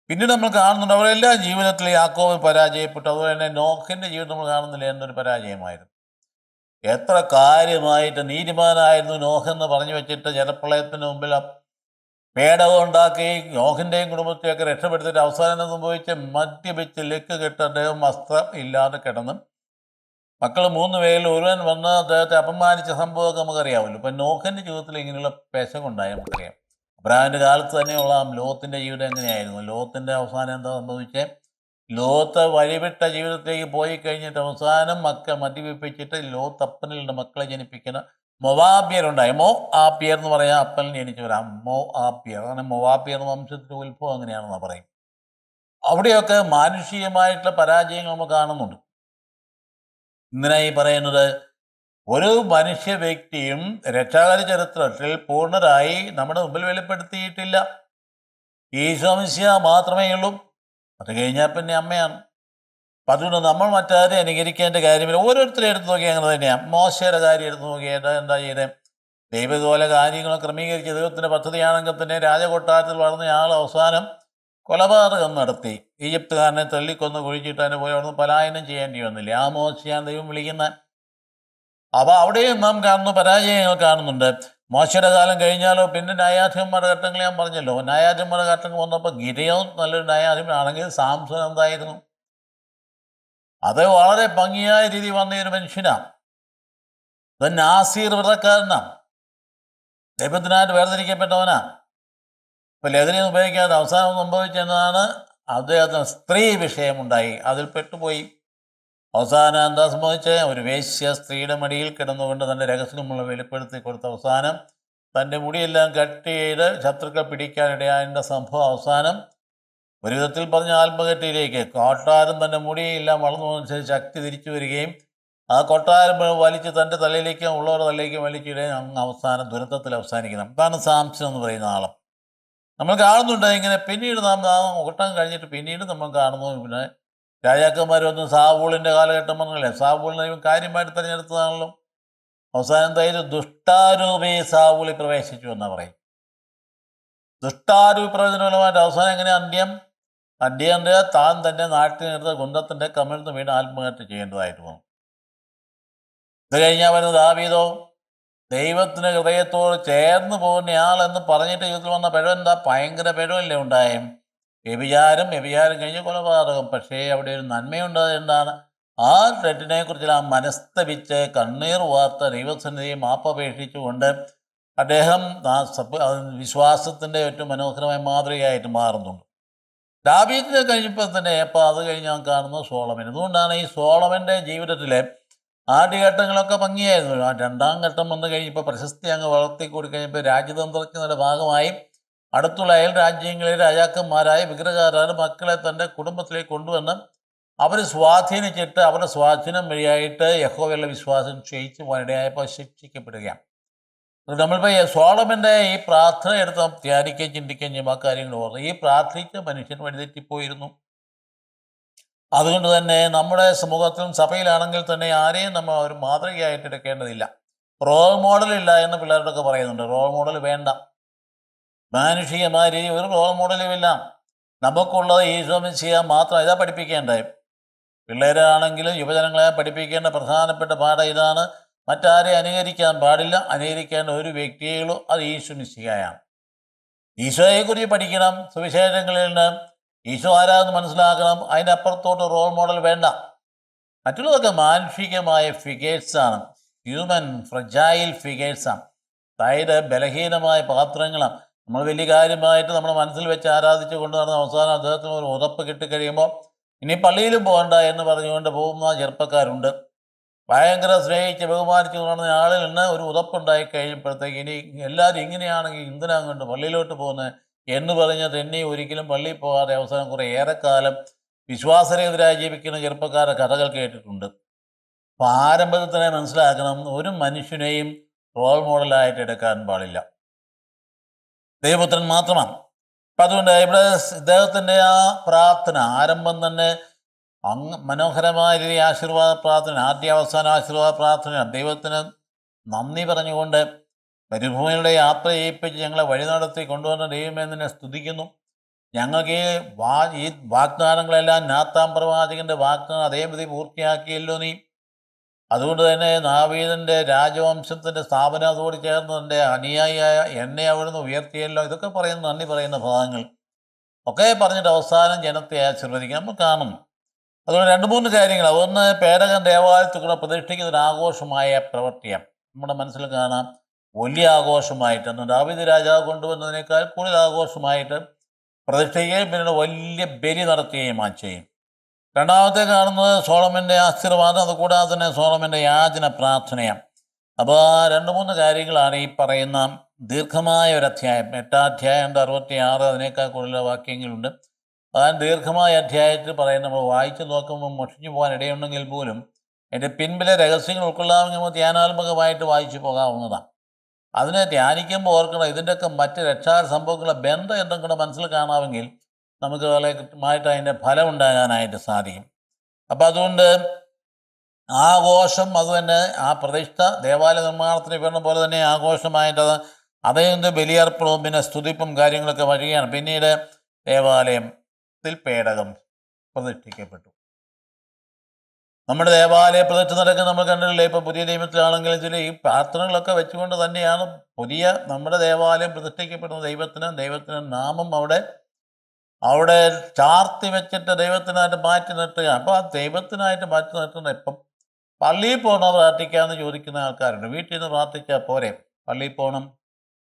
പിന്നീട് നമ്മൾ കാണുന്നുണ്ട് അവരെല്ലാ ജീവിതത്തിൽ യാക്കോബ് പരാജയപ്പെട്ടു. അതുപോലെ തന്നെ നോഹിൻ്റെ ജീവിതം നമ്മൾ കാണുന്നില്ല, എന്നൊരു പരാജയമായിരുന്നു. എത്ര കാര്യമായിട്ട് നീതിമാനായിരുന്നു നോഹെന്ന് പറഞ്ഞു വെച്ചിട്ട് ജലപ്രളയത്തിന് മുമ്പിൽ പേടകം ഉണ്ടാക്കി നോഹിൻ്റെയും കുടുംബത്തെയൊക്കെ രക്ഷപ്പെടുത്തിയിട്ട് അവസാനം സംഭവിച്ച് മദ്യപിച്ച് ലക്ക് കെട്ട് അദ്ദേഹം വസ്ത്രം ഇല്ലാതെ കിടന്ന് മക്കൾ 3 പേരിൽ ഒരുവൻ വന്ന് അദ്ദേഹത്തെ അപമാനിച്ച സംഭവമൊക്കെ നമുക്കറിയാമല്ലോ. ഇപ്പം നോഹിൻ്റെ ജീവിതത്തിൽ ഇങ്ങനെയുള്ള പെശകുണ്ടായി നമുക്കറിയാം. അബ്രഹാമിൻ്റെ കാലത്ത് തന്നെയുള്ള ലോത്തിൻ്റെ ജീവിതം എങ്ങനെയായിരുന്നു? ലോത്തിൻ്റെ അവസാനം എന്താ സംഭവിച്ചേ? ലോത്ത് വഴിവിട്ട ജീവിതത്തിലേക്ക് പോയി കഴിഞ്ഞിട്ട് അവസാനം മക്കൾ മദ്യപിപ്പിച്ചിട്ട് ലോത്ത് അപ്പനിൽ മക്കളെ ജനിപ്പിക്കുന്ന മൊവാബിയരുണ്ടായി. ആപ്പിയർ എന്ന് പറയാം, അപ്പനിൽ ജനിച്ചു വരാം. ആപ്പിയർ, അങ്ങനെ മൊവാബിയർ വംശത്തിൻ്റെ ഉത്ഭവം അങ്ങനെയാണെന്ന് പറയും. അവിടെയൊക്കെ മാനുഷികമായിട്ടുള്ള പരാജയങ്ങൾ നമ്മൾ കാണുന്നുണ്ട്. ഇങ്ങനെയായി പറയുന്നത് ഒരു മനുഷ്യ വ്യക്തിയും രക്ഷാകര ചരിത്രത്തിൽ പൂർണ്ണരായി നമ്മുടെ മുമ്പിൽ വെളിപ്പെടുത്തിയിട്ടില്ല. ഈശോ മിശിഹ മാത്രമേ ഉള്ളൂ. അത് കഴിഞ്ഞാൽ പിന്നെ അമ്മയാണ്. അപ്പം അതുകൊണ്ട് നമ്മൾ മറ്റാരും അനുകരിക്കേണ്ട കാര്യമില്ല. ഓരോരുത്തരും എടുത്ത് നോക്കിയാൽ അങ്ങനെ തന്നെയാണ്. മോശയുടെ കാര്യം എടുത്ത് നോക്കിയിട്ട് എന്താ ചെയ്തത്? ദൈവം ഇതുപോലെ കാര്യങ്ങൾ ക്രമീകരിച്ച് ദൈവത്തിൻ്റെ പദ്ധതിയാണെങ്കിൽ തന്നെ രാജകൊട്ടാരത്തിൽ വളർന്ന ആൾ അവസാനം കൊലപാതകം നടത്തി. ഈജിപ്തുകാരനെ തള്ളിക്കൊന്ന് കുഴിച്ചിട്ട് അതിന് പോയി അവിടുന്ന് പലായനം ചെയ്യേണ്ടി വന്നില്ല. ആ മോശയാണ് ദൈവം വിളിക്കുന്നത്. അപ്പോൾ അവിടെയും നാം കാണുന്ന പരാജയങ്ങൾ കാണുന്നുണ്ട്. മോശയുടെ കാലം കഴിഞ്ഞാലോ പിന്നെ ന്യായാധിപന്മാരുടെ ഘട്ടങ്ങൾ ഞാൻ പറഞ്ഞല്ലോ. ന്യായാധിപന്മാരുടെ ഘട്ടങ്ങൾ വന്നപ്പോൾ ഗിദെയോൻ നല്ലൊരു ന്യായാധിപനാണെങ്കിൽ സാംസൺ എന്തായിരുന്നു? അത് വളരെ ഭംഗിയായ രീതി വന്ന ഒരു മനുഷ്യനാണ്. അത് നാസീർ വ്രതക്കാരനാണ്, ദൈവത്തിനായിട്ട് വേർതിരിക്കപ്പെട്ടവനാണ്. ഇപ്പം ലഹരി ഉപയോഗിക്കാതെ അവസാനം സംഭവിച്ചെന്നതാണ് അദ്ദേഹത്തിന് സ്ത്രീ വിഷയമുണ്ടായി, അതിൽ പെട്ടുപോയി. അവസാനം എന്താ സംഭവിച്ചത്? ഒരു വേശ്യ സ്ത്രീയുടെ മടിയിൽ കിടന്നുകൊണ്ട് തൻ്റെ രഹസ്യമുള്ള വെളിപ്പെടുത്തി കൊടുത്ത അവസാനം തൻ്റെ മുടിയെല്ലാം കട്ട് ചെയ്ത് ശത്രുക്കൾ പിടിക്കാനിടയായതിൻ്റെ സംഭവം അവസാനം ഒരു വിധത്തിൽ പറഞ്ഞ ആത്മഹത്യയിലേക്ക്. കൊട്ടാരം തൻ്റെ മുടിയെല്ലാം വളർന്നതനുസരിച്ച് ശക്തി തിരിച്ചു വരികയും ആ കൊട്ടാരം വലിച്ച് തൻ്റെ തലയിലേക്കും ഉള്ളവരുടെ തലയിലേക്കും വലിച്ചിടുകയും അങ്ങ് അവസാനം ദുരന്തത്തിൽ അവസാനിക്കണം. ഇതാണ് സാംസൺ എന്ന് പറയുന്ന ആൾ. നമ്മൾ കാണുന്നുണ്ട് ഇങ്ങനെ. പിന്നീട് നാം ഓട്ടം കഴിഞ്ഞിട്ട് പിന്നീട് നമ്മൾ കാണുന്നു പിന്നെ രാജാക്കന്മാരൊന്നും സാവൂളിൻ്റെ കാലഘട്ടം പറഞ്ഞല്ലേ. സാവൂളിനെ കാര്യമായിട്ട് തിരഞ്ഞെടുത്തതാണല്ലോ. അവസാനം എന്തായാലും ദുഷ്ടാരൂപി സാവൂളിൽ പ്രവേശിച്ചു എന്നാ പറയും. ദുഷ്ടാരൂപി പ്രവചനപരമായിട്ട് അവസാനം എങ്ങനെ അന്ത്യം താൻ തന്നെ നാട്ടിനെടുത്ത് കുന്തത്തിൻ്റെ കമിഴ്ന്ന് വീണ് ആത്മഹത്യ ചെയ്യേണ്ടതായിട്ട് വന്നു. ഇത് കഴിഞ്ഞാൽ വരുന്നത് ദാവീദോ ദൈവത്തിന് ഹൃദയത്തോട് ചേർന്ന് പോകുന്നയാളെന്ന് പറഞ്ഞിട്ട് ജീവിതത്തിൽ വന്ന പിഴവെന്താ? ഭയങ്കര പിഴവല്ലേ ഉണ്ടായും. വ്യഭിചാരം കഴിഞ്ഞ് കൊലപാതകം. പക്ഷേ അവിടെ ഒരു നന്മയുണ്ടായത് എന്താണ്? ആ തെറ്റിനെക്കുറിച്ച് മനസ്തപിച്ച് കണ്ണീർ വാർത്ത ദൈവസന്നിധിയെ മാപ്പപേക്ഷിച്ചുകൊണ്ട് അദ്ദേഹം വിശ്വാസത്തിൻ്റെ ഏറ്റവും മനോഹരമായ മാതൃകയായിട്ട് മാറുന്നുണ്ട്. ദാവീദിനെ കഴിഞ്ഞപ്പോൾ തന്നെ അപ്പോൾ അത് കഴിഞ്ഞ് ഞാൻ കാണുന്നത് സോളമൻ. അതുകൊണ്ടാണ് ഈ സോളമൻ്റെ ജീവിതത്തിലെ ആദ്യഘട്ടങ്ങളൊക്കെ ഭംഗിയായിരുന്നു. ആ 2ാം ഘട്ടം വന്നു കഴിഞ്ഞപ്പോൾ പ്രശസ്തി അങ്ങ് വളർത്തി കൊടുക്കഴിഞ്ഞപ്പോൾ രാജ്യതന്ത്രജ്ഞരുടെ ഭാഗമായി അടുത്തുള്ള അയൽ രാജ്യങ്ങളിലെ രാജാക്കന്മാരായ വിഗ്രഹാരായ മക്കളെ തൻ്റെ കുടുംബത്തിലേക്ക് കൊണ്ടുവന്ന് അവർ സ്വാധീനിച്ചിട്ട് അവരുടെ സ്വാധീനം വഴിയായിട്ട് യഹോവയുള്ള വിശ്വാസം ക്ഷയിച്ച് പോയിടയായപ്പോൾ ശിക്ഷിക്കപ്പെടുകയാണ്. നമ്മളിപ്പോൾ സോളമൻ്റെ ഈ പ്രാർത്ഥന എടുത്ത് ധ്യാനിക്കുകയും ചിന്തിക്കുകയും ചെയ്യുമ്പോൾ ആ കാര്യങ്ങൾ ഓർമ്മ. ഈ പ്രാർത്ഥിച്ച മനുഷ്യൻ വഴിതെറ്റിപ്പോയിരുന്നു. അതുകൊണ്ട് തന്നെ നമ്മുടെ സമൂഹത്തിലും സഭയിലാണെങ്കിൽ തന്നെ ആരെയും നമ്മൾ ഒരു മാതൃകയായിട്ട് എടുക്കേണ്ടതില്ല. റോൾ മോഡലില്ല എന്ന് പിള്ളേരോടൊക്കെ പറയുന്നുണ്ട്. റോൾ മോഡൽ വേണ്ട. മാനുഷികമായ രീതി ഒരു റോൾ മോഡലുമില്ല. നമുക്കുള്ളത് ഈശോ മിശിഹ മാത്രം. ഇതാ പഠിപ്പിക്കേണ്ടത്. പിള്ളേരാണെങ്കിലും യുവജനങ്ങളെ പഠിപ്പിക്കേണ്ട പ്രധാനപ്പെട്ട പാഠം ഇതാണ്. മറ്റാരെയും അനുകരിക്കാൻ പാടില്ല. അനുകരിക്കേണ്ട ഒരു വ്യക്തിയുള്ളൂ, അത് ഈശോ മിശിഹയാണ്. ഈശോയെക്കുറിച്ച് പഠിക്കണം. സുവിശേഷങ്ങളിൽ നിന്ന് ഈശോ ആരാന്ന് മനസ്സിലാക്കണം. അതിൻ്റെ അപ്പുറത്തോട്ട് റോൾ മോഡൽ വേണ്ട. മറ്റുള്ളതൊക്കെ മാനുഷികമായ ഫിഗേഴ്സാണ്, ഹ്യൂമൻ ഫ്രജൈൽ ഫിഗേഴ്സാണ്. അതായത് ബലഹീനമായ പാത്രങ്ങളാണ്. നമ്മൾ വലിയ കാര്യമായിട്ട് നമ്മുടെ മനസ്സിൽ വെച്ച് ആരാധിച്ച് കൊണ്ടു നടന്ന അവസാനം അദ്ദേഹത്തിന് ഒരു ഉറപ്പ് കിട്ടിക്കഴിയുമ്പോൾ ഇനി പള്ളിയിലും പോകണ്ട എന്ന് പറഞ്ഞുകൊണ്ട് പോകുന്ന ചെറുപ്പക്കാരുണ്ട്. ഭയങ്കര സ്നേഹിച്ച് ബഹുമാനിച്ച് നടന്ന ആളിൽ നിന്ന് ഒരു ഉറപ്പുണ്ടായി കഴിഞ്ഞപ്പോഴത്തേക്ക് ഇനി എല്ലാവരും ഇങ്ങനെയാണെങ്കിൽ എന്തിനാ കൊണ്ട് പള്ളിയിലോട്ട് പോകുന്നത് എന്ന് പറഞ്ഞ് തെന്നി ഒരിക്കലും പള്ളിയിൽ പോകാതെ അവസാനം കുറേ ഏറെക്കാലം വിശ്വാസരഹിതരായി ജീവിക്കുന്ന ചെറുപ്പക്കാരുടെ കഥകൾ കേട്ടിട്ടുണ്ട്. അപ്പോൾ ആരംഭത്തിൽ തന്നെ മനസ്സിലാക്കണം, ഒരു മനുഷ്യനെയും റോൾ മോഡലായിട്ട് എടുക്കാൻ പാടില്ല, ദൈവപുത്രൻ മാത്രമാണ്. അപ്പം അതുകൊണ്ട് ഇവിടെ ഇദ്ദേഹത്തിൻ്റെ ആ പ്രാർത്ഥന ആരംഭം തന്നെ മനോഹരമായ രീതി ആശീർവാദ പ്രാർത്ഥന, ആദ്യ അവസാന ആശീർവാദ പ്രാർത്ഥന. ദൈവത്തിന് നന്ദി പറഞ്ഞുകൊണ്ട് മരുഭൂമിയുടെ യാത്ര ചെയ്യിപ്പിച്ച് ഞങ്ങളെ വഴി നടത്തി കൊണ്ടുവന്ന ദൈവമേ നിന്നെ സ്തുതിക്കുന്നു. ഞങ്ങൾക്ക് ഈ വാഗ്ദാനങ്ങളെല്ലാം നാത്താൻ പ്രവാചകൻ്റെ വാഗ്ദാനം അതേപതി പൂർത്തിയാക്കിയല്ലോ നീ. അതുകൊണ്ട് തന്നെ ദാവീദിൻ്റെ രാജവംശത്തിൻ്റെ സ്ഥാപനം അതോട് ചേർന്ന് എൻ്റെ അനുയായിയായ എന്നെ അവിടുന്ന് ഉയർത്തിയല്ലോ. ഇതൊക്കെ പറയുന്ന നന്ദി പറയുന്ന ഭാഗങ്ങൾ ഒക്കെ പറഞ്ഞിട്ട് അവസാനം ജനത്തെ ആശീർവദിക്കാൻ നമ്മൾ കാണുന്നു. അതുകൊണ്ട് 2-3 കാര്യങ്ങൾ. ഒന്ന്, പേടകം ദേവാലയത്തിൽ കൂടെ പ്രതിഷ്ഠിക്കുന്ന ഒരു ആഘോഷമായ പ്രവൃത്തിയാണ്. നമ്മുടെ മനസ്സിൽ കാണാം വലിയ ആഘോഷമായിട്ട്, ദാവീദ് രാജാവ് കൊണ്ടുവന്നതിനേക്കാൾ കൂടുതൽ ആഘോഷമായിട്ട് പ്രതിഷ്ഠിക്കുകയും പിന്നീട് വലിയ ബലി നടത്തുകയും ചെയ്യും. രണ്ടാമത്തെ കാണുന്നത് സോളമൻ്റെ ആശീർവാദം, അതുകൂടാതെ തന്നെ സോളമൻ്റെ യാചന പ്രാർത്ഥനയാണ്. അപ്പോൾ 2-3 കാര്യങ്ങളാണ് ഈ പറയുന്ന ദീർഘമായ ഒരു അധ്യായം. 8-ാം അധ്യായം 66, അതിനേക്കാൾ കൂടുതൽ വാക്യങ്ങളുണ്ട്. ആ ദീർഘമായ അധ്യായത്തിൽ പറയുന്നത് നമ്മൾ വായിച്ചു നോക്കുമ്പോൾ മുഷിഞ്ഞു പോകാൻ ഇടയുണ്ടെങ്കിൽ പോലും എൻ്റെ പിൻപിലെ രഹസ്യങ്ങൾ ഉൾക്കൊള്ളാമെങ്കിൽ നമ്മൾ ധ്യാനാത്മകമായിട്ട് വായിച്ചു പോകാവുന്നതാണ്. അതിനെ ധ്യാനിക്കുമ്പോൾ ഓർക്കണം, ഇതിൻ്റെയൊക്കെ മറ്റ് രക്ഷാ സംഭവങ്ങളുടെ ബന്ധം എന്തെങ്കിലും മനസ്സിൽ കാണാമെങ്കിൽ നമുക്ക് വളരെ കൃത്യമായിട്ട് അതിൻ്റെ ഫലം ഉണ്ടാകാനായിട്ട് സാധിക്കും. അപ്പം അതുകൊണ്ട് ആഘോഷം അത് തന്നെ, ആ പ്രതിഷ്ഠ ദേവാലയ നിർമ്മാണത്തിന് പറഞ്ഞ പോലെ തന്നെ ആഘോഷമായിട്ടത് അതേന്ത് ബലിയർപ്പണവും പിന്നെ സ്തുതിപ്പും കാര്യങ്ങളൊക്കെ വരികയാണ്. പിന്നീട് ദേവാലയത്തിൽ പേടകം പ്രതിഷ്ഠിക്കപ്പെട്ടു. നമ്മുടെ ദേവാലയ പ്രതിഷ്ഠ നടക്കുന്ന നമ്മൾ കണ്ടിട്ടില്ലേ? ഇപ്പോൾ പുതിയ നിയമത്തിലാണെങ്കിൽ ഇതിൽ ഈ പ്രാർത്ഥനകളൊക്കെ വെച്ചുകൊണ്ട് തന്നെയാണ് പുതിയ നമ്മുടെ ദേവാലയം പ്രതിഷ്ഠിക്കപ്പെടുന്ന. ദൈവത്തിന് നാമം അവിടെ ചാർത്തി വെച്ചിട്ട് ദൈവത്തിനായിട്ട് മാറ്റി നിർത്തുക. അപ്പോൾ ആ ദൈവത്തിനായിട്ട് മാറ്റി നിർത്തുന്ന ഇപ്പം പള്ളിയിൽ പോകണോ പ്രാർത്ഥിക്കാമെന്ന് ചോദിക്കുന്ന ആൾക്കാരുണ്ട്. വീട്ടിൽ നിന്ന് പ്രാർത്ഥിച്ചാൽ പോരെ, പള്ളിയിൽ പോകണം.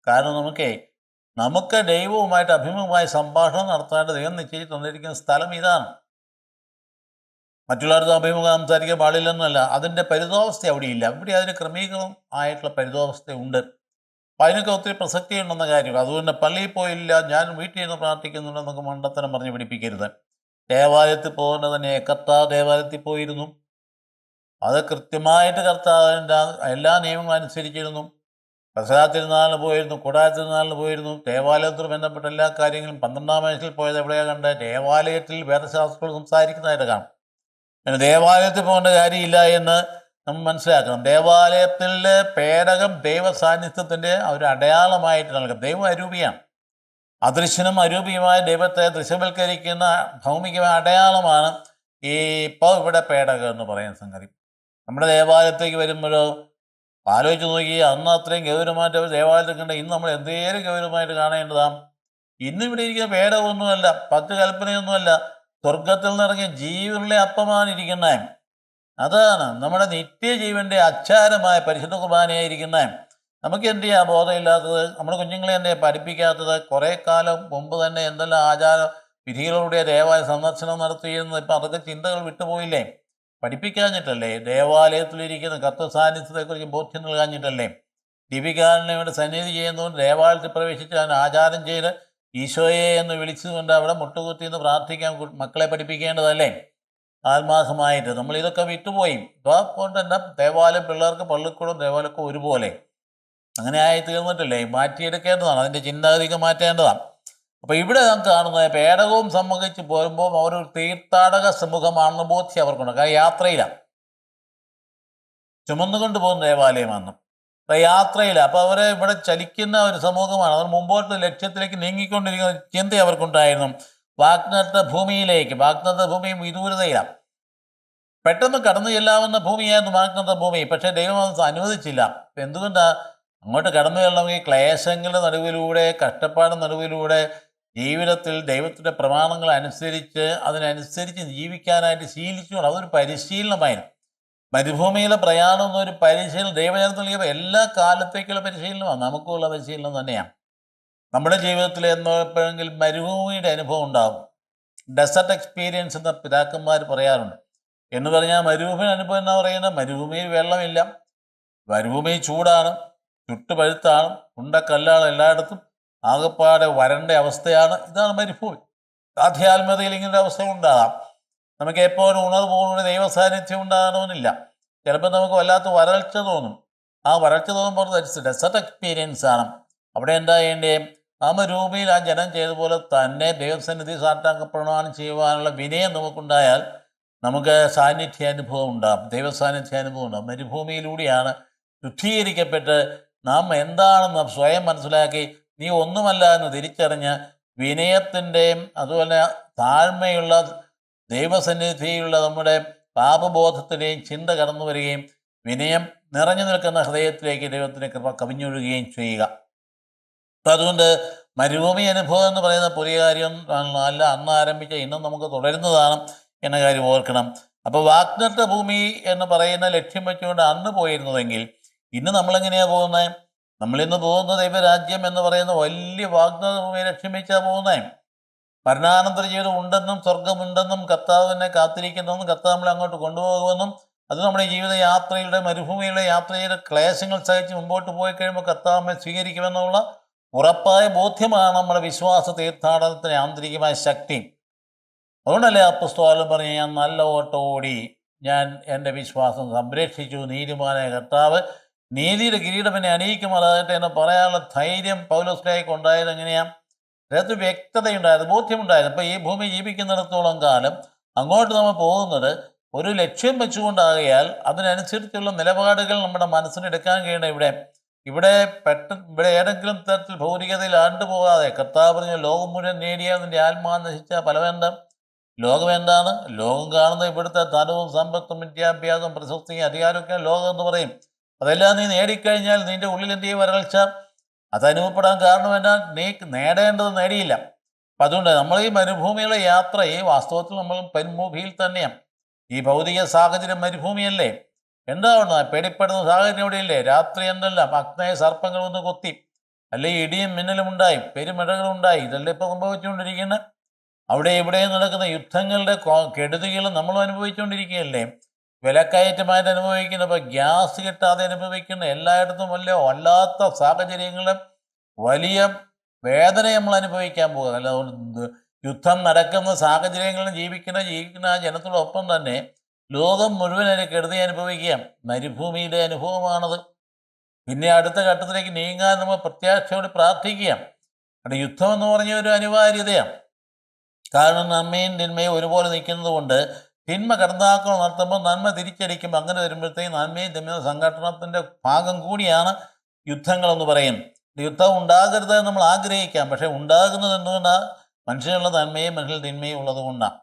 കാരണം നമുക്ക് ദൈവവുമായിട്ട് അഭിമുഖമായ സംഭാഷണം നടത്താനായിട്ട് ദൈവം നിശ്ചയിച്ച് തന്നിരിക്കുന്ന സ്ഥലം ഇതാണ്. മറ്റുള്ളവർക്ക് അഭിമുഖം സംസാരിക്കാൻ പാടില്ലെന്നല്ല, അതിൻ്റെ പരിതോവസ്ഥ അവിടെയില്ല. ഇവിടെ അതിന് ക്രമീകരണം ആയിട്ടുള്ള പരിതോവസ്ഥ ഉണ്ട്. അപ്പം അതിനൊക്കെ ഒത്തിരി പ്രസക്തി ഉണ്ടെന്ന കാര്യം. അതുകൊണ്ട് പള്ളിയിൽ പോയില്ല, ഞാൻ വീട്ടിൽ നിന്ന് പ്രാർത്ഥിക്കുന്നുണ്ടെന്നൊക്കെ മണ്ടത്തരം പറഞ്ഞ് പിടിപ്പിക്കരുത്. ദേവാലയത്തിൽ പോകേണ്ടത് തന്നെ കർത്താവ് ദേവാലയത്തിൽ പോയിരുന്നു. അത് കൃത്യമായിട്ട് കർത്താവിൻ്റെ എല്ലാ നിയമങ്ങളും അനുസരിച്ചിരുന്നു. പെസഹ തിരുനാളിന് പോയിരുന്നു, കൂടാര തിരുനാളിന് പോയിരുന്നു. ദേവാലയത്തോട് ബന്ധപ്പെട്ട എല്ലാ കാര്യങ്ങളും 12-ാം വയസ്സിൽ പോയത് എവിടെയാണ് കണ്ടത്? ദേവാലയത്തിൽ വേദശാസ്ത്രങ്ങൾ സംസാരിക്കുന്നതായിട്ട് കാണും. പിന്നെ ദേവാലയത്തിൽ പോകേണ്ട കാര്യമില്ല എന്ന് നമ്മൾ മനസ്സിലാക്കണം. ദേവാലയത്തിലെ പേടകം ദൈവ സാന്നിധ്യത്തിൻ്റെ ഒരു അടയാളമായിട്ട് നൽകും. ദൈവം അരൂപിയാണ്. അദൃശ്യനും അരൂപിയുമായ ദൈവത്തെ ദൃശ്യവൽക്കരിക്കുന്ന ഭൗമികമായ അടയാളമാണ് ഈ ഇപ്പോൾ ഇവിടെ പേടകം എന്ന് പറയുന്ന സംഗതി. നമ്മുടെ ദേവാലയത്തേക്ക് വരുമ്പോഴോ ആലോചിച്ച് നോക്കി, അന്ന് അത്രയും ഗൗരവമായിട്ട് അവർ ദേവാലയത്തിൽ കണ്ട ഇന്ന് നമ്മൾ എന്തേലും ഗൗരവമായിട്ട് കാണേണ്ടതാണ്. ഇന്നിവിടെ ഇരിക്കുന്ന പേടകമൊന്നുമല്ല, 10 കൽപ്പനയൊന്നുമല്ല, സ്വർഗത്തിൽ നിന്നിറങ്ങിയ ജീവനുള്ള അപ്പമാണ് ഇരിക്കുന്നത്. അതാണ് നമ്മുടെ നിത്യജീവൻ്റെ അച്ചാരമായ പരിശുദ്ധ കുർബാനയായിരിക്കുന്നത്. നമുക്ക് എന്ത് ചെയ്യാൻ ബോധമില്ലാത്തത്? നമ്മുടെ കുഞ്ഞുങ്ങളെ എന്തേ പഠിപ്പിക്കാത്തത്? കുറേ കാലം മുമ്പ് തന്നെ എന്തെല്ലാം ആചാര വിധികളുടെ ദേവാലയ സന്ദർശനം നടത്തിയിരുന്നത്, ഇപ്പം അതൊക്കെ ചിന്തകൾ വിട്ടുപോയില്ലേ? പഠിപ്പിക്കാഞ്ഞിട്ടല്ലേ? ദേവാലയത്തിലിരിക്കുന്ന കർത്തൃ സാന്നിധ്യത്തെക്കുറിച്ച് ബോധ്യം നൽകാഞ്ഞിട്ടല്ലേ? ദീപികാരനെ സന്നിധി ചെയ്യുന്നതുകൊണ്ട് ദേവാലയത്തിൽ പ്രവേശിച്ച് അതിന് ആചാരം ചെയ്ത് ഈശോയെ എന്ന് വിളിച്ചുകൊണ്ട് അവിടെ മുട്ടുകുത്തി എന്ന് പ്രാർത്ഥിക്കാൻ മക്കളെ പഠിപ്പിക്കേണ്ടതല്ലേ? ആത്മാർത്ഥമായിട്ട് നമ്മൾ ഇതൊക്കെ വിട്ടുപോയി. അതുകൊണ്ട് തന്നെ ദേവാലയം പിള്ളേർക്ക് പള്ളിക്കൂടും ദേവാലയമൊക്കെ ഒരുപോലെ അങ്ങനെ ആയി തീർന്നിട്ടില്ലേ? മാറ്റിയെടുക്കേണ്ടതാണ്, അതിൻ്റെ ചിന്താഗതിക്ക് മാറ്റേണ്ടതാണ്. അപ്പോൾ ഇവിടെ നാം കാണുന്നത് പേടകവും സമ്മതിച്ച് പോരുമ്പോൾ അവരൊരു തീർത്ഥാടക സമൂഹമാണെന്ന് ബോധ്യം അവർക്കുണ്ട്. കാരണം യാത്രയിലാണ്, ചുമന്നുകൊണ്ട് പോകുന്ന ദേവാലയമാണ്. അപ്പോൾ യാത്രയില്ല. അപ്പോൾ അവരെ ഇവിടെ ചലിക്കുന്ന ഒരു സമൂഹമാണ്. അവർ മുമ്പോട്ട് ലക്ഷ്യത്തിലേക്ക് നീങ്ങിക്കൊണ്ടിരിക്കുന്ന ചിന്ത അവർക്കുണ്ടായിരുന്നു. വാഗ്ദത്ത ഭൂമിയിലേക്ക്, വാഗ്ദത്ത ഭൂമി വിദൂരതയിലാണ്. പെട്ടെന്ന് കടന്നു ചെല്ലാവുന്ന ഭൂമിയായിരുന്നു വാഗ്ദത്ത ഭൂമി. പക്ഷേ ദൈവം അത് അനുവദിച്ചില്ല. എന്തുകൊണ്ടാണ്? അങ്ങോട്ട് കടന്നു ചെല്ലണമെങ്കിൽ ക്ലേശങ്ങളുടെ നടുവിലൂടെ, കഷ്ടപ്പാട് നടുവിലൂടെ, ജീവിതത്തിൽ ദൈവത്തിൻ്റെ പ്രമാണങ്ങൾ അനുസരിച്ച് അതിനനുസരിച്ച് ജീവിക്കാനായിട്ട് ശീലിച്ചുകൊണ്ട് അതൊരു പരിശീലനമായിരുന്നു. മരുഭൂമിയിലെ പ്രയാണം എന്നൊരു പരിശീലനം ദൈവജനത്തിൽ നൽകിയപ്പോൾ എല്ലാ കാലത്തേക്കുള്ള പരിശീലനമാണ്, നമുക്കുള്ള പരിശീലനം തന്നെയാണ്. നമ്മുടെ ജീവിതത്തിൽ എപ്പോഴെങ്കിലും മരുഭൂമിയുടെ അനുഭവം ഉണ്ടാകും. ഡെസർട്ട് എക്സ്പീരിയൻസ് എന്ന പിതാക്കന്മാർ പറയാറുണ്ട്. എന്ന് പറഞ്ഞാൽ മരുഭൂമി അനുഭവം എന്നാ പറയുന്നത്, മരുഭൂമിയിൽ വെള്ളമില്ല, മരുഭൂമി ചൂടാണ്, ചുട്ടുപഴുത്താണ്, ഉണ്ടക്കല്ലാണ് എല്ലായിടത്തും, ആകപ്പാടെ വരണ്ട അവസ്ഥയാണ്. ഇതാണ് മരുഭൂമി. ആധ്യാത്മികതയിൽ ഇങ്ങനൊരു അവസ്ഥ ഉണ്ടാകാം. നമുക്ക് എപ്പോഴും ഉണർവോടുകൂടി ദൈവ സാന്നിധ്യം ഉണ്ടാകണമെന്നില്ല. ചിലപ്പോൾ നമുക്ക് വല്ലാത്ത വരൾച്ച തോന്നും. ആ വരൾച്ച തോന്നുമ്പോൾ ഡെസർട്ട് എക്സ്പീരിയൻസ് ആണ്. അവിടെ എന്താ ചെയ്യേണ്ടേ? ആ മരുഭൂമിയിൽ ആ ജനം ചെയ്തപോലെ തന്നെ ദൈവസന്നിധി സാഷ്ടാംഗപ്രമാണം ചെയ്യുവാനുള്ള വിനയം നമുക്കുണ്ടായാൽ നമുക്ക് സാന്നിധ്യാനുഭവം ഉണ്ടാകും, ദൈവസാന്നിധ്യാനുഭവം ഉണ്ടാകും. മരുഭൂമിയിലൂടെയാണ് ശുദ്ധീകരിക്കപ്പെട്ട് നാം എന്താണെന്ന് സ്വയം മനസ്സിലാക്കി നീ ഒന്നുമല്ല എന്ന് തിരിച്ചറിഞ്ഞ് വിനയത്തിൻ്റെയും അതുപോലെ താഴ്മയുള്ള ദൈവസന്നിധിയിലുള്ള നമ്മുടെ പാപബോധത്തിൻ്റെയും ചിന്ത കടന്നു വരികയും വിനയം നിറഞ്ഞു നിൽക്കുന്ന ഹൃദയത്തിലേക്ക് ദൈവത്തിൻ്റെ കൃപ കവിഞ്ഞൊഴുകുകയും ചെയ്യുക. അപ്പം അതുകൊണ്ട് മരുഭൂമി അനുഭവം എന്ന് പറയുന്ന പുതിയ കാര്യം അല്ല, അന്ന് ആരംഭിച്ച ഇന്നും നമുക്ക് തുടരുന്നതാണ് എന്ന കാര്യം ഓർക്കണം. അപ്പോൾ വാഗ്ദത്ത ഭൂമി എന്ന് പറയുന്ന ലക്ഷ്യം വെച്ചുകൊണ്ട് അന്ന് പോയിരുന്നതെങ്കിൽ ഇന്ന് നമ്മളെങ്ങനെയാണ് പോകുന്നത്? നമ്മളിന്ന് പോകുന്ന ദൈവരാജ്യം എന്ന് പറയുന്ന വലിയ വാഗ്ദത്ത ഭൂമിയെ ലക്ഷ്യം വെച്ചാണ് പോകുന്നത്. മരണാനന്തര ജീവിതം ഉണ്ടെന്നും സ്വർഗമുണ്ടെന്നും കർത്താവ് തന്നെ കാത്തിരിക്കുന്നെന്നും കർത്താവ് നമ്മളെ അങ്ങോട്ട് കൊണ്ടുപോകുമെന്നും അത് നമ്മുടെ ജീവിത യാത്രയുടെ മരുഭൂമിയുടെ യാത്രയുടെ ക്ലേശങ്ങൾ സഹിച്ച് മുമ്പോട്ട് പോയി കഴിയുമ്പോൾ കർത്താവ് നമ്മെ സ്വീകരിക്കുമെന്നുള്ള ഉറപ്പായ ബോധ്യമാണ് നമ്മുടെ വിശ്വാസ തീർത്ഥാടനത്തിന് ആന്തരികമായ ശക്തി. അതുകൊണ്ടല്ലേ അപ്പസ്തോലൻ പറഞ്ഞ് ഞാൻ നല്ല ഓട്ടം ഓടി, ഞാൻ എൻ്റെ വിശ്വാസം സംരക്ഷിച്ചു, നീതിമാനായ കർത്താവ് നീതിയുടെ കിരീടം എന്നെ അണിയിക്കുമാറാകട്ടെ എന്ന് പറയാനുള്ള ധൈര്യം പൗലോസ്ലീഹായ്ക്ക് ഉണ്ടായത് എങ്ങനെയാണ്? അതിനകത്ത് വ്യക്തതയുണ്ടായിരുന്നു, ബോധ്യമുണ്ടായിരുന്നു. ഇപ്പോൾ ഈ ഭൂമി ജീവിക്കുന്നിടത്തോളം കാലം അങ്ങോട്ട് നമ്മൾ പോകുന്നത് ഒരു ലക്ഷ്യം വെച്ചുകൊണ്ടാകിയാൽ അതിനനുസരിച്ചുള്ള നിലപാടുകൾ നമ്മുടെ മനസ്സിനെടുക്കാൻ കഴിയണം. ഇവിടെ ഇവിടെ ഏതെങ്കിലും തരത്തിൽ ഭൗതികതയിൽ ആണ്ടുപോകാതെ കർത്താവ് പറഞ്ഞ ലോകം മുഴുവൻ നേടിയ നിൻ്റെ ആത്മാവ് നശിച്ച ഫലമെന്താ? ലോകം എന്താണ്? ലോകം കാണുന്നത് ഇവിടുത്തെ ധനവും സമ്പത്തും വിദ്യാഭ്യാസവും പ്രശസ്തിയും അധികാരമൊക്കെ ലോകം എന്ന് പറയും. അതെല്ലാം നീ നേടിക്കഴിഞ്ഞാൽ നിൻ്റെ ഉള്ളിൽ എന്ത് ചെയ്യും? വരൾച്ച. അതനുഭവപ്പെടാൻ കാരണം എന്താ? നീ നേടേണ്ടത് നേടിയില്ല. അപ്പം അതുകൊണ്ട് നമ്മൾ ഈ മരുഭൂമിയുള്ള യാത്ര വാസ്തവത്തിൽ നമ്മൾ പെൺഭൂമിയിൽ തന്നെയാണ്. ഈ ഭൗതിക സാഹചര്യം മരുഭൂമിയല്ലേ? എന്താവണം? പേടിപ്പെടുന്ന സാഹചര്യം എവിടെയില്ലേ? രാത്രി എന്തല്ല അഗ്നയ സർപ്പങ്ങൾ ഒന്ന് കൊത്തി, അല്ലെങ്കിൽ ഇടിയും മിന്നലും ഉണ്ടായി, പെരുമിഴകളുണ്ടായി. ഇതെല്ലാം ഇപ്പോൾ സംഭവിച്ചുകൊണ്ടിരിക്കുന്നത്. അവിടെ ഇവിടെയും നടക്കുന്ന യുദ്ധങ്ങളുടെ കെടുതികളും നമ്മളും അനുഭവിച്ചുകൊണ്ടിരിക്കുകയല്ലേ? വിലക്കയറ്റമായിട്ട് അനുഭവിക്കുന്ന, ഇപ്പോൾ ഗ്യാസ് കിട്ടാതെ അനുഭവിക്കുന്ന, എല്ലായിടത്തും വല്ലാത്ത സാഹചര്യങ്ങളും വലിയ വേദന നമ്മൾ അനുഭവിക്കാൻ പോകുക. അല്ല, യുദ്ധം നടക്കുന്ന സാഹചര്യങ്ങളിൽ ജീവിക്കുന്ന ആ ജനത്തോടൊപ്പം തന്നെ ലോകം മുഴുവൻ അതിന് കെടുതി അനുഭവിക്കുക. മരുഭൂമിയുടെ അനുഭവമാണത്. പിന്നെ അടുത്ത ഘട്ടത്തിലേക്ക് നീങ്ങാൻ നമ്മൾ പ്രത്യാശയോട് പ്രാർത്ഥിക്കുക. അവിടെ യുദ്ധം എന്ന് പറഞ്ഞ ഒരു അനിവാര്യതയാണ്. കാരണം നന്മയും തിന്മയും ഒരുപോലെ നിൽക്കുന്നത് കൊണ്ട് തിന്മ കടന്നാക്രമണം നടത്തുമ്പോൾ നന്മ തിരിച്ചടിക്കുമ്പോൾ അങ്ങനെ വരുമ്പോഴത്തേക്കും നന്മയും തിന്മയും സംഘടനത്തിൻ്റെ ഭാഗം കൂടിയാണ് യുദ്ധങ്ങളെന്ന് പറയും. യുദ്ധം ഉണ്ടാകരുത് നമ്മൾ ആഗ്രഹിക്കാം, പക്ഷെ ഉണ്ടാകുന്നത് എന്തുകൊണ്ടാണ്? മനുഷ്യനുള്ള നന്മയും മനുഷ്യൽ തിന്മയും ഉള്ളത് കൊണ്ടാണ്.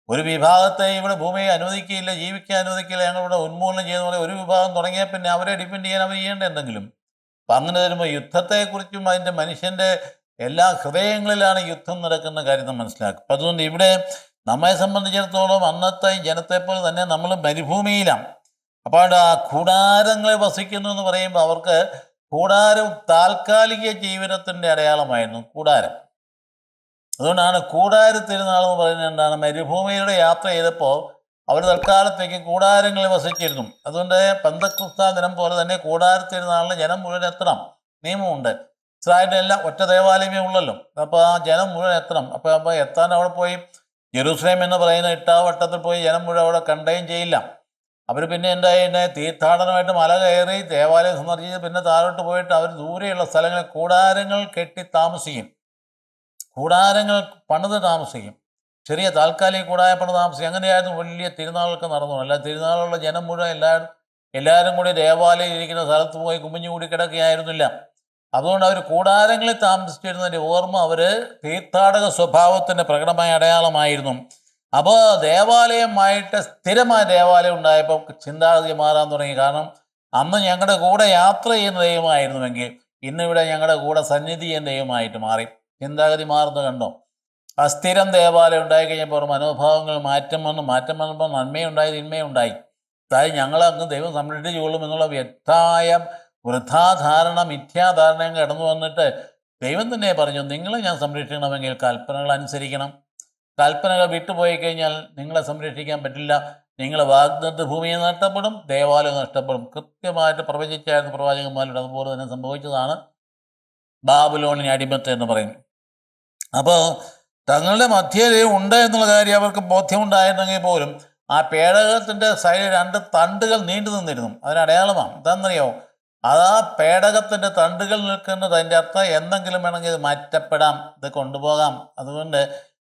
ഒരു വിഭാഗത്തെ ഇവിടെ ഭൂമിയെ അനുവദിക്കുകയില്ല, ജീവിക്കാൻ അനുവദിക്കില്ല, ഞങ്ങളിവിടെ ഉന്മൂലനം ചെയ്യുന്ന പോലെ ഒരു വിഭാഗം തുടങ്ങിയാൽ പിന്നെ അവരെ ഡിപ്പെൻഡ് ചെയ്യാൻ അവർ ചെയ്യേണ്ട എന്തെങ്കിലും. അപ്പം അങ്ങനെ വരുമ്പോൾ യുദ്ധത്തെക്കുറിച്ചും അതിൻ്റെ മനുഷ്യൻ്റെ എല്ലാ ഹൃദയങ്ങളിലാണ് യുദ്ധം നടക്കുന്ന കാര്യം നാം മനസ്സിലാക്കും. അപ്പം അതുകൊണ്ട് ഇവിടെ നമ്മെ സംബന്ധിച്ചിടത്തോളം അന്നത്തെ ജനത്തെപ്പോലെ തന്നെ നമ്മൾ മരുഭൂമിയിലാണ്. അപ്പോൾ അവിടെ ആ കൂടാരങ്ങളിൽ വസിക്കുന്നു എന്ന് പറയുമ്പോൾ അവർക്ക് കൂടാരം താൽക്കാലിക ജീവിതത്തിൻ്റെ അടയാളമായിരുന്നു കൂടാരം. അതുകൊണ്ടാണ് കൂടാരത്തിരുന്നാൾ എന്ന് പറയുന്നത്. എന്താണ്? മരുഭൂമിയുടെ യാത്ര ചെയ്തപ്പോൾ അവർ തൽക്കാലത്തേക്ക് കൂടാരങ്ങളിൽ വസിച്ചിരുന്നു. അതുകൊണ്ട് പെന്തക്കോസ്താ ദിനം പോലെ തന്നെ കൂടാരത്തിരുന്നാളിന് ജനം മുഴുവൻ എത്തണം, നിയമമുണ്ട്. ഇസ്രായേലിൻ്റെ എല്ലാം ഒറ്റ ദേവാലയമേ ഉള്ളല്ലോ. അപ്പോൾ ആ ജനം മുഴുവൻ എത്തണം. അപ്പോൾ എത്താൻ അവിടെ പോയി ജെറൂസലേം എന്ന് പറയുന്ന ഇട്ടാവട്ടത്തിൽ പോയി ജനം മുഴുവൻ അവിടെ കണ്ടുകയും ചെയ്യില്ല. അവർ പിന്നെ എന്താ തീർത്ഥാടനമായിട്ട് മല കയറി ദേവാലയം സന്ദർശിച്ച് പിന്നെ താഴോട്ട് പോയിട്ട് അവർ ദൂരെയുള്ള സ്ഥലങ്ങളിൽ കൂടാരങ്ങൾ കെട്ടി താമസിക്കും. കൂടാരങ്ങൾ പണിത് താമസിക്കും. ചെറിയ താൽക്കാലിക കൂടാരം പണിത് താമസിക്കും. അങ്ങനെയായിരുന്നു വലിയ തിരുനാളൊക്കെ നടന്നു. അല്ല, തിരുനാളുള്ള ജനം മുഴുവൻ എല്ലാവരും കൂടി ദേവാലയം ഇരിക്കുന്ന സ്ഥലത്ത് പോയി കുമിഞ്ഞുകൂടി കിടക്കുകയായിരുന്നില്ല. അതുകൊണ്ട് അവർ കൂടാരങ്ങളിൽ താമസിച്ചിരുന്നതിൻ്റെ ഓർമ്മ അവർ തീർത്ഥാടക സ്വഭാവത്തിൻ്റെ പ്രകടമായ അടയാളമായിരുന്നു. അപ്പോൾ ദേവാലയമായിട്ട് സ്ഥിരമായ ദേവാലയം ഉണ്ടായപ്പോൾ ചിന്താഗതി മാറാൻ തുടങ്ങി. കാരണം അന്ന് ഞങ്ങളുടെ കൂടെ യാത്ര ചെയ്യുന്ന ദൈവമായിരുന്നുവെങ്കിൽ ഇന്നിവിടെ ഞങ്ങളുടെ കൂടെ സന്നിധി ചെയ്യുന്ന ദൈവമായിട്ട് മാറി. ചിന്താഗതി മാറുന്നത് കണ്ടോ? ആ സ്ഥിരം ദേവാലയം ഉണ്ടായി കഴിഞ്ഞപ്പോൾ മനോഭാവങ്ങൾ മാറ്റം വന്നപ്പോൾ നന്മയുണ്ടായി തിന്മയുണ്ടായി. അതായത് ഞങ്ങളങ്ങ് ദൈവം സംരക്ഷിച്ചുകൊള്ളും എന്നുള്ള വ്യക്തമായ വൃഥാധാരണ മിഥ്യാധാരണയും കടന്നു വന്നിട്ട് ദൈവം തന്നെ പറഞ്ഞു, നിങ്ങളെ ഞാൻ സംരക്ഷിക്കണമെങ്കിൽ കൽപ്പനകൾ അനുസരിക്കണം. കൽപ്പനകൾ വിട്ടുപോയി കഴിഞ്ഞാൽ നിങ്ങളെ സംരക്ഷിക്കാൻ പറ്റില്ല. നിങ്ങൾ വാഗ്ദത്ത ഭൂമിയെ നഷ്ടപ്പെടും, ദേവാലയം നഷ്ടപ്പെടും. കൃത്യമായിട്ട് പ്രവചിച്ചായിരുന്നു പ്രവാചകന്മാരുടെ. അതുപോലെ തന്നെ സംഭവിച്ചതാണ് ബാബിലോണിന് അടിമത്തം എന്ന് പറയുന്നത്. അപ്പോൾ തങ്ങളുടെ മധ്യയിൽ ഉണ്ട് എന്നുള്ള കാര്യം അവർക്ക് ബോധ്യമുണ്ടായിരുന്നെങ്കിൽ പോലും ആ പേടകത്തിൻ്റെ സൈഡിൽ 2 തണ്ടുകൾ നീണ്ടു നിന്നിരുന്നു. അതിനടയാളമാണ് എന്താണെന്നറിയോ? അത് ആ പേടകത്തിൻ്റെ തണ്ടുകൾ നിൽക്കുന്നത് അതിൻ്റെ അർത്ഥം എന്തെങ്കിലും വേണമെങ്കിൽ ഇത് മാറ്റപ്പെടാം, ഇത് കൊണ്ടുപോകാം. അതുകൊണ്ട്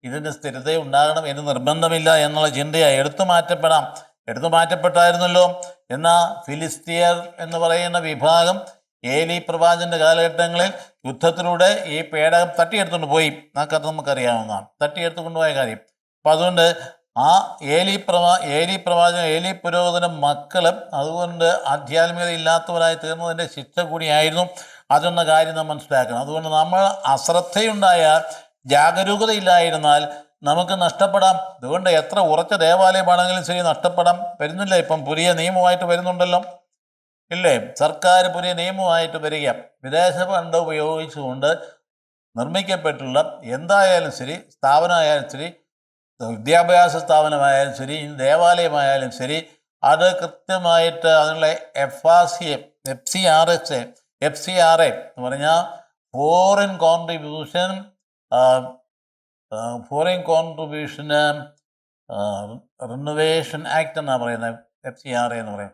ഇതിന് സ്ഥിരത ഉണ്ടാകണം എന്ന് നിർബന്ധമില്ല എന്നുള്ള ചിന്തയായി. എടുത്തു മാറ്റപ്പെട്ടായിരുന്നല്ലോ. എന്നാൽ ഫിലിസ്തീയർ എന്ന് പറയുന്ന വിഭാഗം ഏലി പ്രവാചകന്റെ കാലഘട്ടങ്ങളിൽ യുദ്ധത്തിലൂടെ ഈ പേടകം തട്ടിയെടുത്തുകൊണ്ട് പോയി. ആ കഥ നമുക്കറിയാവുന്നതാണ്, തട്ടിയെടുത്ത് കൊണ്ടുപോയ കാര്യം. അപ്പം അതുകൊണ്ട് ആ ഏലി പുരോഹിതനും മക്കളും അതുകൊണ്ട് ആധ്യാത്മികത ഇല്ലാത്തവരായി തീർന്നതിൻ്റെ ശിക്ഷ കൂടിയായിരുന്നു അതെന്ന കാര്യം നാം മനസ്സിലാക്കണം. അതുകൊണ്ട് നമ്മൾ അശ്രദ്ധയുണ്ടായാൽ, ജാഗരൂകതയില്ലായിരുന്നാൽ നമുക്ക് നഷ്ടപ്പെടാം. അതുകൊണ്ട് എത്ര ഉറച്ച ദേവാലയമാണെങ്കിലും ശരി നഷ്ടപ്പെടാം. വരുന്നില്ല, ഇപ്പം പുതിയ നിയമമായിട്ട് വരുന്നുണ്ടല്ലോ, ഇല്ലേ? സർക്കാർ പുതിയ നിയമമായിട്ട് വരിക. വിദേശ ഫണ്ട് ഉപയോഗിച്ചുകൊണ്ട് നിർമ്മിക്കപ്പെട്ടുള്ള എന്തായാലും ശരി, സ്ഥാപനമായാലും ശരി, വിദ്യാഭ്യാസ സ്ഥാപനമായാലും ശരി, ദേവാലയമായാലും ശരി, അത് കൃത്യമായിട്ട് അതിനുള്ള FCRA എന്ന് പറഞ്ഞാൽ ഫോറിൻ കോൺട്രിബ്യൂഷൻ റിനോവേഷൻ ആക്ട് എന്നാണ് പറയുന്നത്. FCRA എന്ന് പറയും.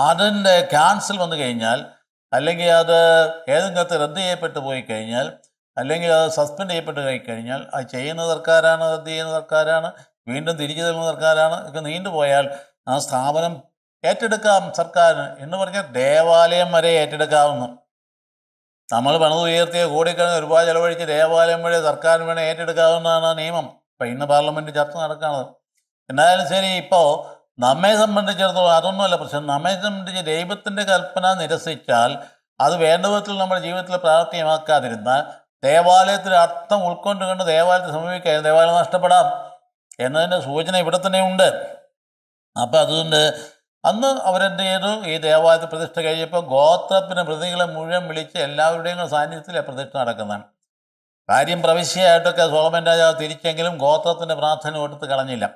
അതിൻ്റെ ക്യാൻസൽ വന്നു കഴിഞ്ഞാൽ, അല്ലെങ്കിൽ അത് ഏതെങ്കിലും റദ്ദ് ചെയ്യപ്പെട്ടു പോയി കഴിഞ്ഞാൽ, അല്ലെങ്കിൽ അത് സസ്പെൻഡ് ചെയ്യപ്പെട്ട് കഴിഞ്ഞാൽ, അത് ചെയ്യുന്ന സർക്കാരാണ്, റദ്ദ് ചെയ്യുന്ന സർക്കാരാണ്, വീണ്ടും തിരിച്ചു തരുന്ന സർക്കാരാണ്. ഒക്കെ നീണ്ടുപോയാൽ ആ സ്ഥാപനം ഏറ്റെടുക്കാം സർക്കാരിന് എന്ന് പറഞ്ഞാൽ ദേവാലയം വരെ ഏറ്റെടുക്കാവുന്നു. നമ്മൾ പണിത് ഉയർത്തിയ കോടിക്കണക്കിന് ഒരുപാട് ചെലവഴിച്ച് ദേവാലയം വഴി സർക്കാരിന് വേണേൽ ഏറ്റെടുക്കാവുന്നതാണ് ഇന്ന് പാർലമെൻറ്റ് ചർച്ച നടക്കുന്നത്. എന്നാലും ശരി, ഇപ്പോൾ നമ്മെ സംബന്ധിച്ചിടത്തോളം അതൊന്നുമല്ല പ്രശ്നം. നമ്മെ സംബന്ധിച്ച് ദൈവത്തിൻ്റെ കൽപ്പന നിരസിച്ചാൽ, അത് വേണ്ട വിധത്തിൽ നമ്മുടെ ജീവിതത്തിൽ പ്രാവർത്തികമാക്കാതിരുന്നാൽ, ദേവാലയത്തിന് അർത്ഥം ഉൾക്കൊണ്ടുകൊണ്ട് ദേവാലയത്തെ സമീപിക്കുക, ദേവാലയം നഷ്ടപ്പെടാം എന്നതിൻ്റെ സൂചന ഇവിടെ തന്നെ ഉണ്ട്. അപ്പം അതുകൊണ്ട് അന്ന് അവരെന്ത് ചെയ്തു? ഈ ദേവാലയത്തിൽ പ്രതിഷ്ഠ കഴിഞ്ഞപ്പോൾ ഗോത്രത്തിന് പ്രതികളെ മുഴുവൻ വിളിച്ച് എല്ലാവരുടെയും സാന്നിധ്യത്തിൽ പ്രതിഷ്ഠ നടക്കുന്നതാണ്. കാര്യം പ്രവിശ്യയായിട്ടൊക്കെ സോളമൻ രാജാവ് തിരിച്ചെങ്കിലും ഗോത്രത്തിൻ്റെ പ്രാധാന്യം കൊടുത്ത് കളഞ്ഞില്ല.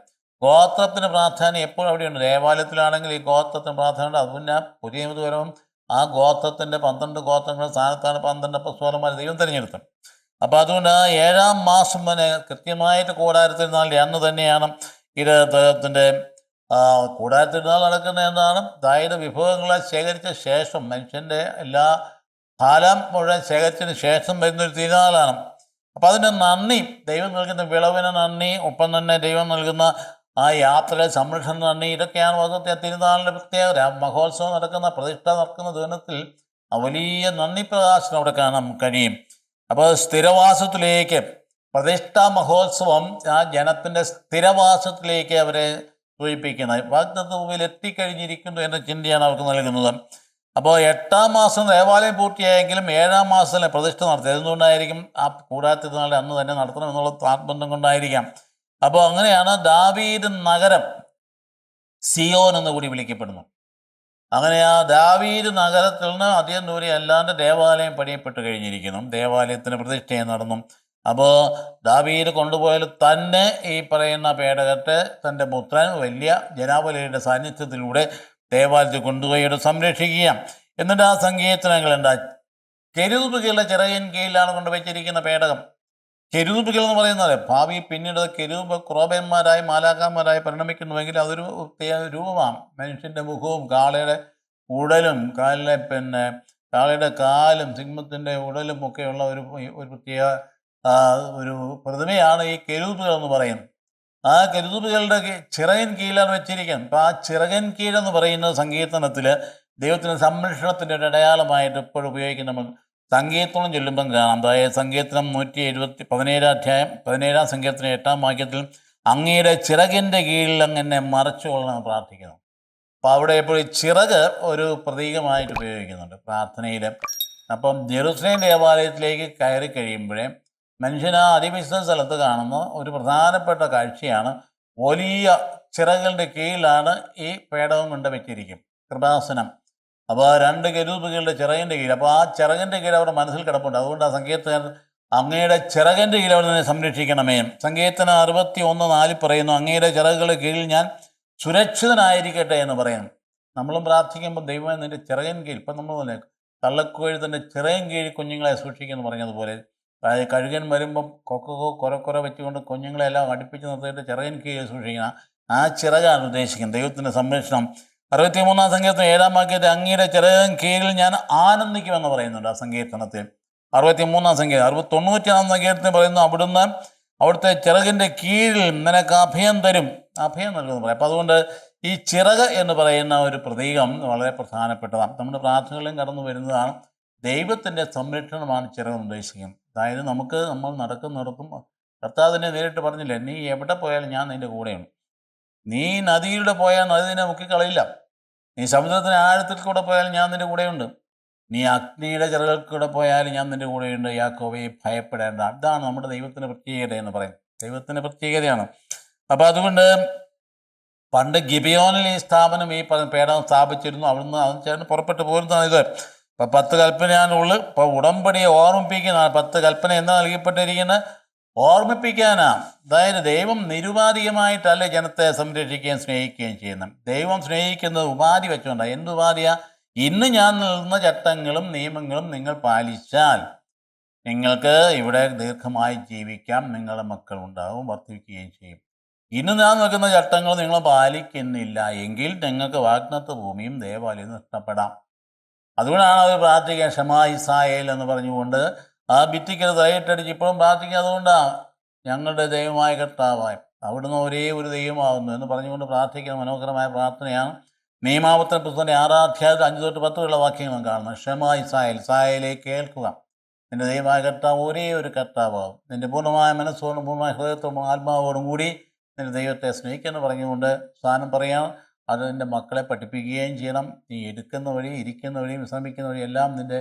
ഗോത്രത്തിന് പ്രാധാന്യം എപ്പോഴും അവിടെയുണ്ട്. ദേവാലയത്തിലാണെങ്കിൽ ഈ ഗോത്രത്തിന് പ്രാധാന്യമുണ്ട്. അത് പിന്നെ പുതിയ നിയമവരവും ആ ഗോത്രത്തിൻ്റെ 12 ഗോത്രങ്ങളുടെ സ്ഥാനത്താണ് 12 അപ്പോസ്തലന്മാരെ ദൈവം തിരഞ്ഞെടുത്തത്. അപ്പോൾ അതുകൊണ്ട് 7-ാം മാസം വരെ കൃത്യമായിട്ട് കൂടാരത്തിരുന്നാളിൻ്റെ അന്ന് തന്നെയാണ് ഇത് അദ്ദേഹത്തിൻ്റെ കൂടാരത്തിരുന്നാൾ നടക്കുന്നത് എന്നാണ്. അതായത് വിഭവങ്ങളെ ശേഖരിച്ച ശേഷം, മനുഷ്യൻ്റെ എല്ലാ കാലം മുഴുവൻ ശേഖരിച്ചതിന് ശേഷം വരുന്നൊരു തിരുനാളാണ്. അപ്പോൾ അതിന് നന്ദി, ദൈവം നൽകുന്ന വിളവിന് നന്ദി, ഒപ്പം തന്നെ ദൈവം നൽകുന്ന ആ യാത്രയിലെ സംരക്ഷണം നന്ദി, ഇതൊക്കെയാണ് വാസ്തവത്തിൽ തിരുനാളിൻ്റെ പ്രത്യേകത. മഹോത്സവം നടക്കുന്ന, പ്രതിഷ്ഠ നടക്കുന്ന ദിനത്തിൽ ആ വലിയ നന്ദി പ്രകാശനം അവിടെ കാണാൻ കഴിയും. അപ്പോൾ സ്ഥിരവാസത്തിലേക്ക്, പ്രതിഷ്ഠാ മഹോത്സവം ആ ജനത്തിൻ്റെ സ്ഥിരവാസത്തിലേക്ക് അവരെ സൂചിപ്പിക്കുന്നത്. വാഗ്ദത്ത ഭൂമിയിൽ എത്തിക്കഴിഞ്ഞിരിക്കുന്നു എന്ന ചിന്തയാണ് അവർക്ക് നൽകുന്നത്. അപ്പോൾ 8-ാം മാസം ദേവാലയം പൂർത്തിയായെങ്കിലും 7-ാം മാസത്തിലെ പ്രതിഷ്ഠ നടത്തി. എന്തുകൊണ്ടായിരിക്കും? ആ കൂടാരത്തിരുന്നാളിൻ്റെ അന്ന് തന്നെ നടത്തണം എന്നുള്ള താത്ബന്ധം കൊണ്ടായിരിക്കാം. അപ്പോൾ അങ്ങനെയാണ് ദാവീദ് നഗരം സിയോൻ എന്ന് കൂടി വിളിക്കപ്പെടുന്നു. അങ്ങനെ ആ ദാവീദ് നഗരത്തിൽ നിന്ന് അധികം ദൂരെ അല്ലാണ്ട് ദേവാലയം പണിയപ്പെട്ട് കഴിഞ്ഞിരിക്കുന്നു. ദേവാലയത്തിന് പ്രതിഷ്ഠയും നടന്നു. അപ്പോൾ ദാവീദ് കൊണ്ടുപോയാൽ തന്നെ ഈ പറയുന്ന പേടകത്തെ തൻ്റെ പുത്രൻ വലിയ ജനാവലിയുടെ സാന്നിധ്യത്തിലൂടെ ദേവാലയത്തിൽ കൊണ്ടുപോയി സംരക്ഷിക്കുക. എന്നിട്ട് ആ സങ്കീർത്തനങ്ങളുണ്ട്. കെരൂബുകളുടെ ചിറകിൻ കീഴിലാണ് കൊണ്ടുവച്ചിരിക്കുന്ന പേടകം. കെരൂബുകൾ എന്ന് പറയുന്നത് ഭാവി പിന്നീട് കെരൂബ് ക്രോബന്മാരായി മാലാഖമാരായി പരിണമിക്കുന്നുവെങ്കിൽ അതൊരു പ്രത്യേക രൂപമാണ്. മനുഷ്യൻ്റെ മുഖവും കാളയുടെ ഉടലും കാളയുടെ കാലും സിംഹത്തിൻ്റെ ഉടലും ഒക്കെയുള്ള ഒരു പ്രത്യേക ഒരു പ്രതിമയാണ് ഈ കെരൂബുകൾ എന്ന് പറയുന്നത്. ആ കെരൂബുകളുടെ ചിറകിൻ കീഴിലാണ് വെച്ചിരിക്കുന്നത്. അപ്പോൾ ആ ചിറകിൻ കീഴെന്ന് പറയുന്ന സങ്കീർത്തനത്തിൽ ദൈവത്തിൻ്റെ സംരക്ഷണത്തിൻ്റെ ഒരു അടയാളമായിട്ട് എപ്പോഴും ഉപയോഗിക്കുന്ന നമ്മൾ സങ്കീർത്തനം ചൊല്ലുമ്പം കാണാം. അതായത് സങ്കീർത്തനം 17-ാം സങ്കീർത്തനം 8-ാം വാക്യത്തിൽ അങ്ങയുടെ ചിറകിൻ്റെ കീഴിൽ അങ്ങനെ മറച്ചുകൊള്ളാൻ പ്രാർത്ഥിക്കുന്നു. അപ്പോൾ അവിടെ എപ്പോഴും ചിറക് ഒരു പ്രതീകമായിട്ട് ഉപയോഗിക്കുന്നുണ്ട് പ്രാർത്ഥനയിൽ. അപ്പം ജെറുസലേം ദേവാലയത്തിലേക്ക് കയറി കഴിയുമ്പോഴേ മനുഷ്യൻ ആ അതിവിശുദ്ധ സ്ഥലത്ത് കാണുന്ന ഒരു പ്രധാനപ്പെട്ട കാഴ്ചയാണ്, വലിയ ചിറകളുടെ കീഴിലാണ് ഈ പേടകം കൊണ്ട് വെച്ചിരിക്കും, കൃപാസനം. അപ്പോൾ ആ 2 കെരൂബുകളുടെ ചിറകിൻ്റെ കീഴിൽ, അപ്പോൾ ആ ചിറകിൻ്റെ കീഴിൽ അവരുടെ മനസ്സിൽ കിടപ്പുണ്ട്. അതുകൊണ്ട് ആ സങ്കീർത്തകൻ അങ്ങയുടെ ചിറകിൻ്റെ കീഴിൽ അവിടെ നിന്ന് സംരക്ഷിക്കണമേ. സങ്കീർത്തനം 61:4 പറയുന്നു, അങ്ങയുടെ ചിറകുകളുടെ കീഴിൽ ഞാൻ സുരക്ഷിതനായിരിക്കട്ടെ എന്ന് പറയുന്നു. നമ്മളും പ്രാർത്ഥിക്കുമ്പോൾ ദൈവമേ നിൻ്റെ ചിറകിൻ കീഴിൽ, ഇപ്പം നമ്മൾ പോലെ തള്ളക്കോഴുത്തിൻ്റെ ചിറകിൻ കീഴിൽ കുഞ്ഞുങ്ങളെ സൂക്ഷിക്കുമെന്ന് പറഞ്ഞതുപോലെ, അതായത് കഴുകൻ വരുമ്പം കൊര വെച്ചുകൊണ്ട് കുഞ്ഞുങ്ങളെല്ലാം അടുപ്പിച്ച് നിർത്തിയിട്ട് ചിറകിൻ കീഴിൽ സൂക്ഷിക്കണം. ആ ചിറകാണ് ഉദ്ദേശിക്കുന്നത്, ദൈവത്തിൻ്റെ സംരക്ഷണം. 63-ാം സങ്കീർത്തനം 7-ാം വാക്യത്തിൽ അങ്ങയുടെ ചിറകിൻ കീഴിൽ ഞാൻ ആനന്ദിക്കുമെന്ന് പറയുന്നുണ്ട് ആ സങ്കീർത്തനത്തിൽ. 63-ാം സങ്കീർത്തനം. 90-ാം സങ്കീർത്തനം പറയുന്നു, അവിടുന്ന് അവിടുത്തെ ചിറകിൻ്റെ കീഴിൽ നിനക്ക് അഭയം തരും, അഭയം നൽകുമെന്ന് പറയും. അപ്പം അതുകൊണ്ട് ഈ ചിറക് എന്ന് പറയുന്ന ഒരു പ്രതീകം വളരെ പ്രധാനപ്പെട്ടതാണ്. നമ്മുടെ പ്രാർത്ഥനകളിലും കടന്നു വരുന്നതാണ്. ദൈവത്തിൻ്റെ സംരക്ഷണമാണ് ചിറക് ഉദ്ദേശിക്കുന്നത്. അതായത് നമ്മൾ നടക്കുന്നിടത്തും കർത്താവ് തന്നെ നേരിട്ട് പറഞ്ഞില്ലേ, നീ എവിടെ പോയാലും ഞാൻ നിൻ്റെ കൂടെയുണ്ട്. നീ നദിയിലൂടെ പോയാൽ നദി നിന്നെ മുക്കിക്കളയില്ല. നീ സമുദ്രത്തിന് ആഴത്തിൽ കൂടെ പോയാലും ഞാൻ നിൻ്റെ കൂടെയുണ്ട്. നീ അഗ്നിയുടെ ചിറകിൽ കൂടെ പോയാലും ഞാൻ നിൻ്റെ കൂടെയുണ്ട്. യാക്കോബേ ഭയപ്പെടേണ്ട. അതാണ് നമ്മുടെ ദൈവത്തിൻ്റെ പ്രത്യേകത എന്ന് പറയും. ദൈവത്തിൻ്റെ പ്രത്യേകതയാണ്. അപ്പോൾ അതുകൊണ്ട് പണ്ട് ഗിബിയോനിൽ ഈ സ്ഥാപനം, ഈ പേടകം സ്ഥാപിച്ചിരുന്നു. അവിടുന്ന് അതിന് ചേർന്ന് പുറപ്പെട്ടു പോരുന്നതാണ് ഇത്. ഇപ്പം 10 കൽപ്പനയാണുള്ളു. ഇപ്പോൾ ഉടമ്പടിയെ ഓർമ്മിപ്പിക്കുന്നതാണ്. 10 കൽപ്പന എന്താ നൽകപ്പെട്ടിരിക്കുന്നത്? ഓർമ്മിപ്പിക്കാനാണ്. അതായത് ദൈവം നിരുപാധികമായിട്ടല്ല ജനത്തെ സംരക്ഷിക്കുകയും സ്നേഹിക്കുകയും ചെയ്യുന്നത്. ദൈവം സ്നേഹിക്കുന്നത് ഉപാധി വെച്ചുകൊണ്ടാണ്. എന്ത് ഉപാധിയാ? ഇന്ന് ഞാൻ നൽകുന്ന ചട്ടങ്ങളും നിയമങ്ങളും നിങ്ങൾ പാലിച്ചാൽ നിങ്ങൾക്ക് ഇവിടെ ദീർഘമായി ജീവിക്കാം, നിങ്ങളുടെ മക്കളുണ്ടാവും, വർദ്ധിക്കുകയും ചെയ്യും. ഇന്ന് ഞാൻ നൽകുന്ന ചട്ടങ്ങൾ നിങ്ങൾ പാലിക്കുന്നില്ല എങ്കിൽ നിങ്ങൾക്ക് വാഗ്ദത്ത ഭൂമിയും ദേവാലയവും നഷ്ടപ്പെടാം. അതുകൊണ്ടാണ് അവർ പ്രാർത്ഥിക്കാൻ ഷമാ ഇസ്രായേൽ എന്ന് പറഞ്ഞുകൊണ്ട് ആ ഭിത്തിക്കൽ തലയിട്ടടിച്ച് ഇപ്പോഴും പ്രാർത്ഥിക്കുക. അതുകൊണ്ടാണ് ഞങ്ങളുടെ ദൈവമായ കർത്താവായ അവിടുന്ന് ഒരേ ഒരു ദൈവമാകുന്നു എന്ന് പറഞ്ഞുകൊണ്ട് പ്രാർത്ഥിക്കുന്ന മനോഹരമായ പ്രാർത്ഥനയാണ്. നിയമാവർത്തന പുസ്തകത്തിൻ്റെ 6-ാം അധ്യായത്തിൽ 5 തൊട്ട് 10 വരെയുള്ള വാക്യങ്ങൾ കാണുന്നത്. ഷമാ ഇസ്രായേൽ, ഇസ്രായേലേ കേൾക്കുക, നിൻ്റെ ദൈവമായ കർത്താവ് ഒരേ ഒരു കർത്താവാകും. നിൻ്റെ പൂർണ്ണമായ മനസ്സോടും പൂർണ്ണമായ ഹൃദയത്തോടും ആത്മാവോടും കൂടി നിൻ്റെ ദൈവത്തെ സ്നേഹിക്കുമെന്ന് പറഞ്ഞുകൊണ്ട് സ്ഥാനം പറയാം. അത് നിൻ്റെ മക്കളെ പഠിപ്പിക്കുകയും ചെയ്യണം. നീ എടുക്കുന്ന വഴി, ഇരിക്കുന്ന വഴി, വിശ്രമിക്കുന്ന വഴി എല്ലാം നിൻ്റെ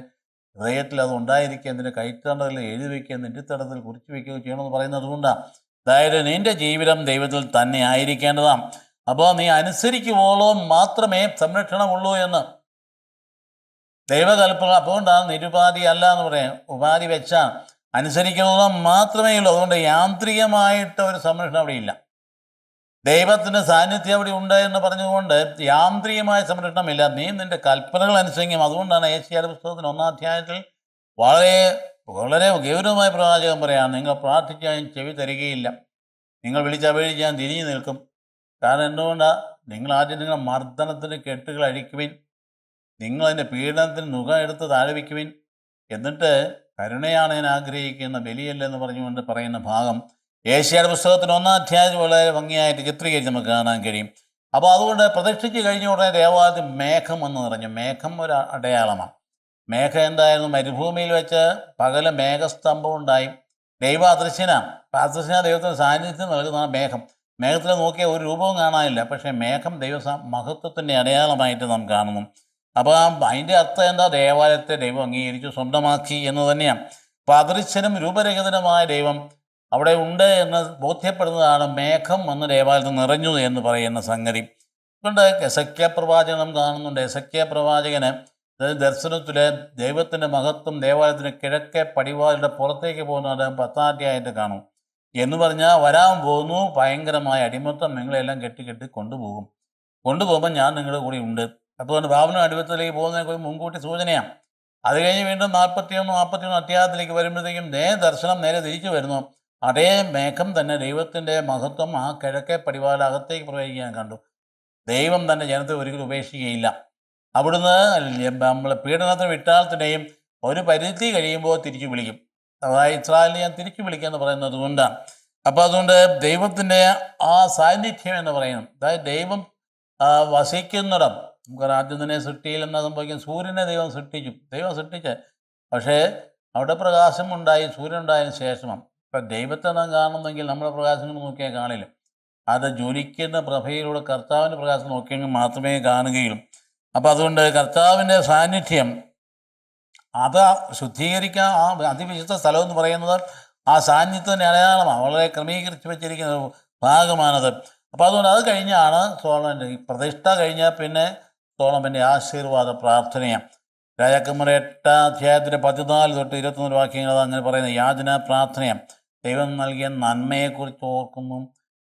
ഹൃദയത്തിൽ അത് ഉണ്ടായിരിക്കുക. നിൻ്റെ കൈത്തണ്ടകളിൽ എഴുതി വയ്ക്കുക, നെറ്റിത്തടത്തിൽ കുറിച്ച് വയ്ക്കുകയോ ചെയ്യണമെന്ന് പറയുന്നത് കൊണ്ടാണ്. അതായത് നിൻ്റെ ജീവിതം ദൈവത്തിൽ തന്നെ ആയിരിക്കേണ്ടതാണ്. അപ്പോൾ നീ അനുസരിക്കുവോളം മാത്രമേ സംരക്ഷണമുള്ളൂ എന്ന് ദൈവകൽപ്പന. അതുകൊണ്ടാണ് നിരുപാധി അല്ല എന്ന് പറയാം. ഉപാധി വെച്ചാൽ അനുസരിക്കുന്നതോളം മാത്രമേ ഉള്ളൂ. അതുകൊണ്ട് യാന്ത്രികമായിട്ട് ഒരു സംരക്ഷണം അവിടെ ഇല്ല. ദൈവത്തിൻ്റെ സാന്നിധ്യം അവിടെ ഉണ്ട് എന്ന് പറഞ്ഞുകൊണ്ട് യാന്ത്രികമായ സംരക്ഷണമില്ല. നീ നിൻ്റെ കൽപ്പനകൾ അനുസരിക്കും. അതുകൊണ്ടാണ് ഏശയ്യായുടെ പുസ്തകത്തിന് 1-ാം അധ്യായത്തിൽ വളരെ വളരെ ഗൗരവമായ പ്രവാചകൻ പറയാം, നിങ്ങൾ പ്രാർത്ഥിക്കാൻ ചെവി തരികയില്ല, നിങ്ങൾ വിളിച്ചപേക്ഷിക്കാൻ തിരിഞ്ഞു നിൽക്കും. കാരണം എന്തുകൊണ്ടാണ്? നിങ്ങൾ ആദ്യം നിങ്ങളുടെ മർദ്ദനത്തിന് കെട്ടുകൾ അഴിക്കുവിൻ, നിങ്ങളതിൻ്റെ പീഡനത്തിന് മുഖം എടുത്ത് താഴ്വിക്കുവിൻ, എന്നിട്ട് കരുണയാണ് ഞാൻ ആഗ്രഹിക്കുന്ന, ബലിയല്ലെന്ന് പറഞ്ഞുകൊണ്ട് പറയുന്ന ഭാഗം ഏശയ്യായുടെ പുസ്തകത്തിന് 1-ാം അധ്യായത്തിൽ വളരെ ഭംഗിയായിട്ട് ചിത്രീകരിച്ച് നമുക്ക് കാണാൻ കഴിയും. അപ്പോൾ അതുകൊണ്ട് പ്രദക്ഷിച്ച് കഴിഞ്ഞ ഉടനെ ദേവാലയത്തിൽ മേഘം വന്ന് നിറഞ്ഞു. മേഘം ഒരു അടയാളമാണ്. മേഘം എന്തായിരുന്നു? മരുഭൂമിയിൽ വെച്ച് പകല് മേഘസ്തംഭം ഉണ്ടായി. ദൈവ അദൃശ്യനാണ്. അദൃശ്യന ദൈവത്തിന് സാന്നിധ്യം നൽകുന്നതാണ് മേഘം. മേഘത്തിൽ നോക്കിയാൽ ഒരു രൂപവും കാണാനില്ല, പക്ഷേ മേഘം ദൈവ മഹത്വത്തിൻ്റെ അടയാളമായിട്ട് നാം കാണുന്നു. അപ്പോൾ അതിൻ്റെ അർത്ഥം എന്താ? ദേവാലയത്തെ ദൈവം അംഗീകരിച്ചു, സ്വന്തമാക്കി എന്ന് തന്നെയാണ്. അപ്പോൾ അദൃശ്യനും രൂപരഹിതനുമായ ദൈവം അവിടെ ഉണ്ട് എന്ന് ബോധ്യപ്പെടുന്നതാണ് മേഘം വന്ന് ദേവാലയത്തിൽ നിറഞ്ഞു എന്ന് പറയുന്ന സംഗതി. അതുകൊണ്ട് എസെക്കിയാ പ്രവാചകൻ നാം കാണുന്നുണ്ട്. എസെക്കിയാ പ്രവാചകന് ദർശനത്തിലെ ദൈവത്തിൻ്റെ മഹത്വം ദേവാലയത്തിന് കിഴക്കേ പടിവാതിലിൻ്റെ പുറത്തേക്ക് പോകുന്നത് അദ്ദേഹം 10-ാം അധ്യായത്തിൽ കാണും. എന്ന് പറഞ്ഞാൽ വരാൻ പോകുന്നു ഭയങ്കരമായ അടിമത്തം, നിങ്ങളെല്ലാം കെട്ടി കൊണ്ടുപോകുമ്പോൾ ഞാൻ നിങ്ങളുടെ കൂടെ ഉണ്ട്. അതുകൊണ്ട് ബാബിലോൺ അടിമത്തത്തിലേക്ക് പോകുന്നതിനെ മുൻകൂട്ടി സൂചനയാണ്. അത് കഴിഞ്ഞ് വീണ്ടും 41 അധ്യായത്തിലേക്ക് വരുമ്പോഴത്തേക്കും ദർശനം നേരെ തിരിച്ചു വരുന്നു. അതേ മേഘം തന്നെ ദൈവത്തിൻ്റെ മഹത്വം ആ കിഴക്കേ പടിവാതിൽ അകത്തേക്ക് പ്രവേശിക്കാൻ കണ്ടു. ദൈവം തന്നെ ജനത്തെ ഒരിക്കലും ഉപേക്ഷിക്കുകയില്ല. അവിടുന്ന് നമ്മൾ പീഡനത്തിന് വിട്ടാൽ തന്നെയും ഒരു പരിധി കഴിയുമ്പോൾ തിരിച്ചു വിളിക്കും. അതായത് ഇസ്രായേലിനെ ഞാൻ തിരിച്ചു വിളിക്കുക പറയുന്നത് കൊണ്ടാണ്. അപ്പോൾ അതുകൊണ്ട് ദൈവത്തിൻ്റെ ആ സാന്നിധ്യം എന്ന് പറയുന്നത്, അതായത് ദൈവം വസിക്കുന്നിടം. നമുക്ക് ആദ്യം തന്നെ സൃഷ്ടിയിൽ എന്നാ സംഭവിക്കും? സൂര്യനെ ദൈവം സൃഷ്ടിച്ച് പക്ഷേ അവിടെ പ്രകാശം ഉണ്ടായി, സൂര്യൻ ഉണ്ടായതിനു ശേഷമാണ്. ഇപ്പം ദൈവത്തെ നാം കാണുന്നെങ്കിൽ നമ്മുടെ പ്രകാശങ്ങൾ നോക്കിയാൽ കാണില്ല. അത് ജ്വലിക്കുന്ന പ്രഭയിലൂടെ കർത്താവിൻ്റെ പ്രകാശം നോക്കിയെങ്കിൽ മാത്രമേ കാണുകയുള്ളൂ. അപ്പം അതുകൊണ്ട് കർത്താവിൻ്റെ സാന്നിധ്യം അത് ശുദ്ധീകരിക്കാൻ ആ അതിവിശുദ്ധ സ്ഥലം എന്ന് പറയുന്നത് ആ സാന്നിധ്യത്തിൻ്റെ അടയാളമാണ്, വളരെ ക്രമീകരിച്ച് വെച്ചിരിക്കുന്ന ഒരു ഭാഗമാണത്. അപ്പോൾ അതുകൊണ്ട് അത് കഴിഞ്ഞാണ് സോളമൻ്റെ ഈ പ്രതിഷ്ഠ കഴിഞ്ഞാൽ പിന്നെ സോളമൻ്റെ ആശീർവാദ പ്രാർത്ഥനയാണ്. രാജാക്കന്മാർ 8-ാം അധ്യായത്തിൻ്റെ 14 തൊട്ട് 21 വാക്യങ്ങൾ അത് അങ്ങനെ പറയുന്നത് യാചന പ്രാർത്ഥനയാണ്. ദൈവം നൽകിയ നന്മയെക്കുറിച്ച് ഓർക്കുന്നു,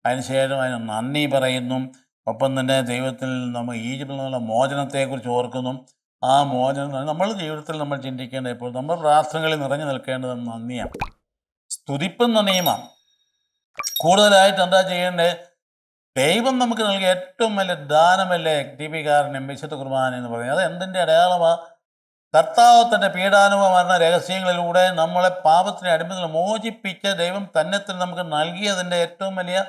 അതിനുശേഷം അതിന് നന്ദി പറയുന്നു. ഒപ്പം തന്നെ ദൈവത്തിൽ നമ്മൾ ഈജിപ്തിൽ നിന്നുള്ള മോചനത്തെക്കുറിച്ച് ഓർക്കുന്നു. ആ മോചനം നമ്മൾ ജീവിതത്തിൽ നമ്മൾ ചിന്തിക്കേണ്ടത് എപ്പോഴും നമ്മൾ പ്രാർത്ഥനകളിൽ നിറഞ്ഞു നിൽക്കേണ്ടത് നന്ദിയാണ്, സ്തുതിപ്പും നന്ദിയുമാണ്. കൂടുതലായിട്ട് എന്താ ചെയ്യേണ്ടത്? ദൈവം നമുക്ക് നൽകിയ ഏറ്റവും വലിയ ദാനമല്ലേ ദീപികാരനും വിശുദ്ധ കുർബാന എന്ന് പറയുന്നത്. അത് എന്തിൻ്റെ അടയാളമാണ്? കർത്താവ് തൻ്റെ പീഡാനുഭവ രഹസ്യങ്ങളിലൂടെ നമ്മളെ പാപത്തിൻ്റെ അടിമത്തിൽ മോചിപ്പിച്ച് ദൈവം തന്നെ നമുക്ക് നൽകിയതിൻ്റെ ഏറ്റവും വലിയ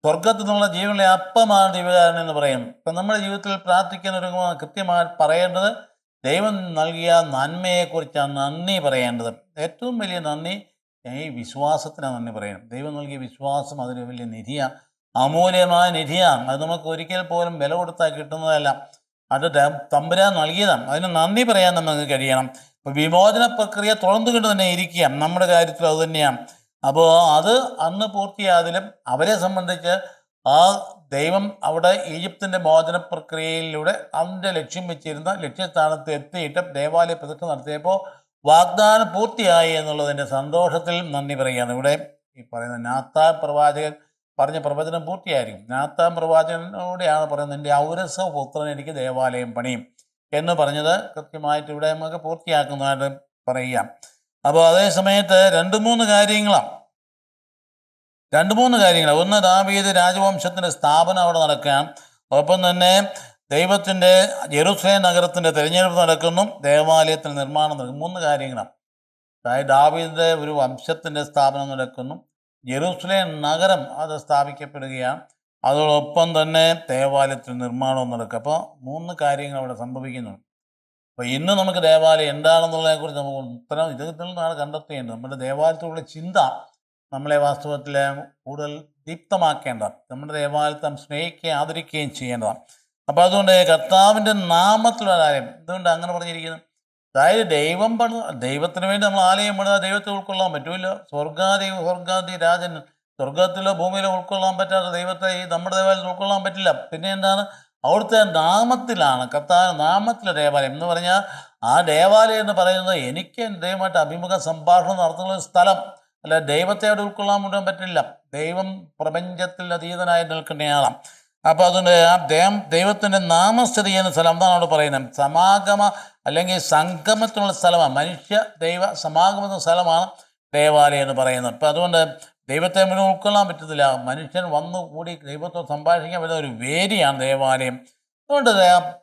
സ്വർഗത്തിൽ നിന്നുള്ള ജീവനിലെ അപ്പമാണ് ദിവ്യകാരൻ എന്ന് പറയും. ഇപ്പം നമ്മുടെ ജീവിതത്തിൽ പ്രാർത്ഥിക്കുന്ന കൃത്യമായി പറയേണ്ടത് ദൈവം നൽകിയ നന്മയെക്കുറിച്ചാണ് നന്ദി പറയേണ്ടത്. ഏറ്റവും വലിയ നന്ദി ഈ വിശ്വാസത്തിനാണ് നന്ദി പറയണം. ദൈവം നൽകിയ വിശ്വാസം അതിന് വലിയ നിധിയാണ്, അമൂല്യമായ നിധിയാണ്. അത് നമുക്ക് ഒരിക്കൽ പോലും വില കൊടുത്താൽ കിട്ടുന്നതല്ല, അത് തമ്പുരാൻ നൽകിയതാണ്. അതിന് നന്ദി പറയാൻ നമുക്ക് കഴിയണം. ഇപ്പോൾ വിമോചന പ്രക്രിയ തുടർന്നുകൊണ്ട് തന്നെ ഇരിക്കുക, നമ്മുടെ കാര്യത്തിൽ അത് തന്നെയാണ്. അപ്പോൾ അത് അന്ന് പൂർത്തിയായതിലും അവരെ സംബന്ധിച്ച് ആ ദൈവം അവിടെ ഈജിപ്തിൻ്റെ മോചന പ്രക്രിയയിലൂടെ അതിൻ്റെ ലക്ഷ്യം വെച്ചിരുന്ന ലക്ഷ്യസ്ഥാനത്ത് എത്തിയിട്ട് ദേവാലയ പ്രതിഷ്ഠ നടത്തിയപ്പോൾ വാഗ്ദാനം പൂർത്തിയായി എന്നുള്ളതിൻ്റെ സന്തോഷത്തിൽ നന്ദി പറയുകയാണ്. ഇവിടെ ഈ പറയുന്ന നാത്താൻ പ്രവാചകൻ പറഞ്ഞ പ്രവചനം പൂർത്തിയായിരിക്കും. നാത്താൻ പ്രവാചകനോടെയാണ് പറയുന്നത്, എൻ്റെ ഔരസ പുത്രൻ എനിക്ക് ദേവാലയം പണിയും എന്ന് പറഞ്ഞത് കൃത്യമായിട്ട് ഇവിടെ നമുക്ക് പൂർത്തിയാക്കുന്നതായിട്ട് പറയുക. അപ്പോൾ അതേ സമയത്ത് രണ്ട് മൂന്ന് കാര്യങ്ങളാണ്. ഒന്ന്, ദാവീദ് രാജവംശത്തിൻ്റെ സ്ഥാപനം അവിടെ നടക്കാൻ, ഒപ്പം തന്നെ ദൈവത്തിൻ്റെ ജെറുസലേം നഗരത്തിൻ്റെ തിരഞ്ഞെടുപ്പ് നടക്കുന്നു, ദേവാലയത്തിന് നിർമ്മാണം നടക്കുന്നു. 3 കാര്യങ്ങളാണ്. അതായത് ദാവീദിൻ്റെ ഒരു വംശത്തിൻ്റെ സ്ഥാപനം നടക്കുന്നു, ജെറുസലേം നഗരം അത് സ്ഥാപിക്കപ്പെടുകയാണ്, അതോടൊപ്പം തന്നെ ദേവാലയത്തിന് നിർമ്മാണവും നടക്കുക. അപ്പോൾ 3 കാര്യങ്ങൾ അവിടെ സംഭവിക്കുന്നു. അപ്പോൾ ഇന്ന് നമുക്ക് ദേവാലയം എന്താണെന്നുള്ളതിനെക്കുറിച്ച് നമുക്ക് ഉത്തരം ഇതിൽ നിന്നാണ് കണ്ടെത്തേണ്ടത്. നമ്മുടെ ദേവാലയത്തോടുള്ള ചിന്ത നമ്മളെ വാസ്തവത്തിൽ കൂടുതൽ ദീപ്തമാക്കേണ്ടതാണ്. നമ്മുടെ ദേവാലയത്തെ സ്നേഹിക്കുകയും ആദരിക്കുകയും ചെയ്യേണ്ടതാണ്. അപ്പോൾ അതുകൊണ്ട് കർത്താവിൻ്റെ നാമത്തിലുള്ള ആലയം, എന്തുകൊണ്ട് അങ്ങനെ പറഞ്ഞിരിക്കുന്നു? അതായത് ദൈവത്തിന് വേണ്ടി നമ്മൾ ആലയം പണിതാൽ ദൈവത്തെ ഉൾക്കൊള്ളാൻ പറ്റുമല്ലോ. സ്വർഗാദി രാജൻ സ്വർഗത്തിലോ ഭൂമിയിലോ ഉൾക്കൊള്ളാൻ പറ്റാത്ത ദൈവത്തെ ഈ നമ്മുടെ ദേവാലയത്തിൽ ഉൾക്കൊള്ളാൻ പറ്റില്ല. പിന്നെ എന്താണ്? അവിടുത്തെ നാമത്തിലാണ്, കർത്താവ് നാമത്തിലെ ദേവാലയം എന്ന് പറഞ്ഞാൽ ആ ദേവാലയം എന്ന് പറയുന്നത് എനിക്ക് ദൈവമായിട്ട് അഭിമുഖ സംഭാഷണം നടത്തുന്ന ഒരു സ്ഥലം അല്ല. ദൈവത്തെ അവിടെ ഉൾക്കൊള്ളാൻ മുഴുവൻ പറ്റില്ല. ദൈവം പ്രപഞ്ചത്തിൽ അതീതനായി നിൽക്കുന്നയാളാണ്. അപ്പോൾ അതുകൊണ്ട് ആ ദൈവത്തിൻ്റെ നാമസ്ഥിതി ചെയ്യുന്ന സ്ഥലം എന്താണ് അവിടെ പറയുന്നത്? സമാഗമ അല്ലെങ്കിൽ സംഗമത്തിനുള്ള സ്ഥലമാണ്, മനുഷ്യ ദൈവ സമാഗമ സ്ഥലമാണ് ദേവാലയം എന്ന് പറയുന്നത്. അപ്പം അതുകൊണ്ട് ദൈവത്തെ മുഴുവൻ ഉൾക്കൊള്ളാൻ പറ്റത്തില്ല. മനുഷ്യൻ വന്നു കൂടി ദൈവത്തോട് സംഭാഷിക്കാൻ പറ്റുന്ന ഒരു വേദിയാണ് ദേവാലയം. അതുകൊണ്ട്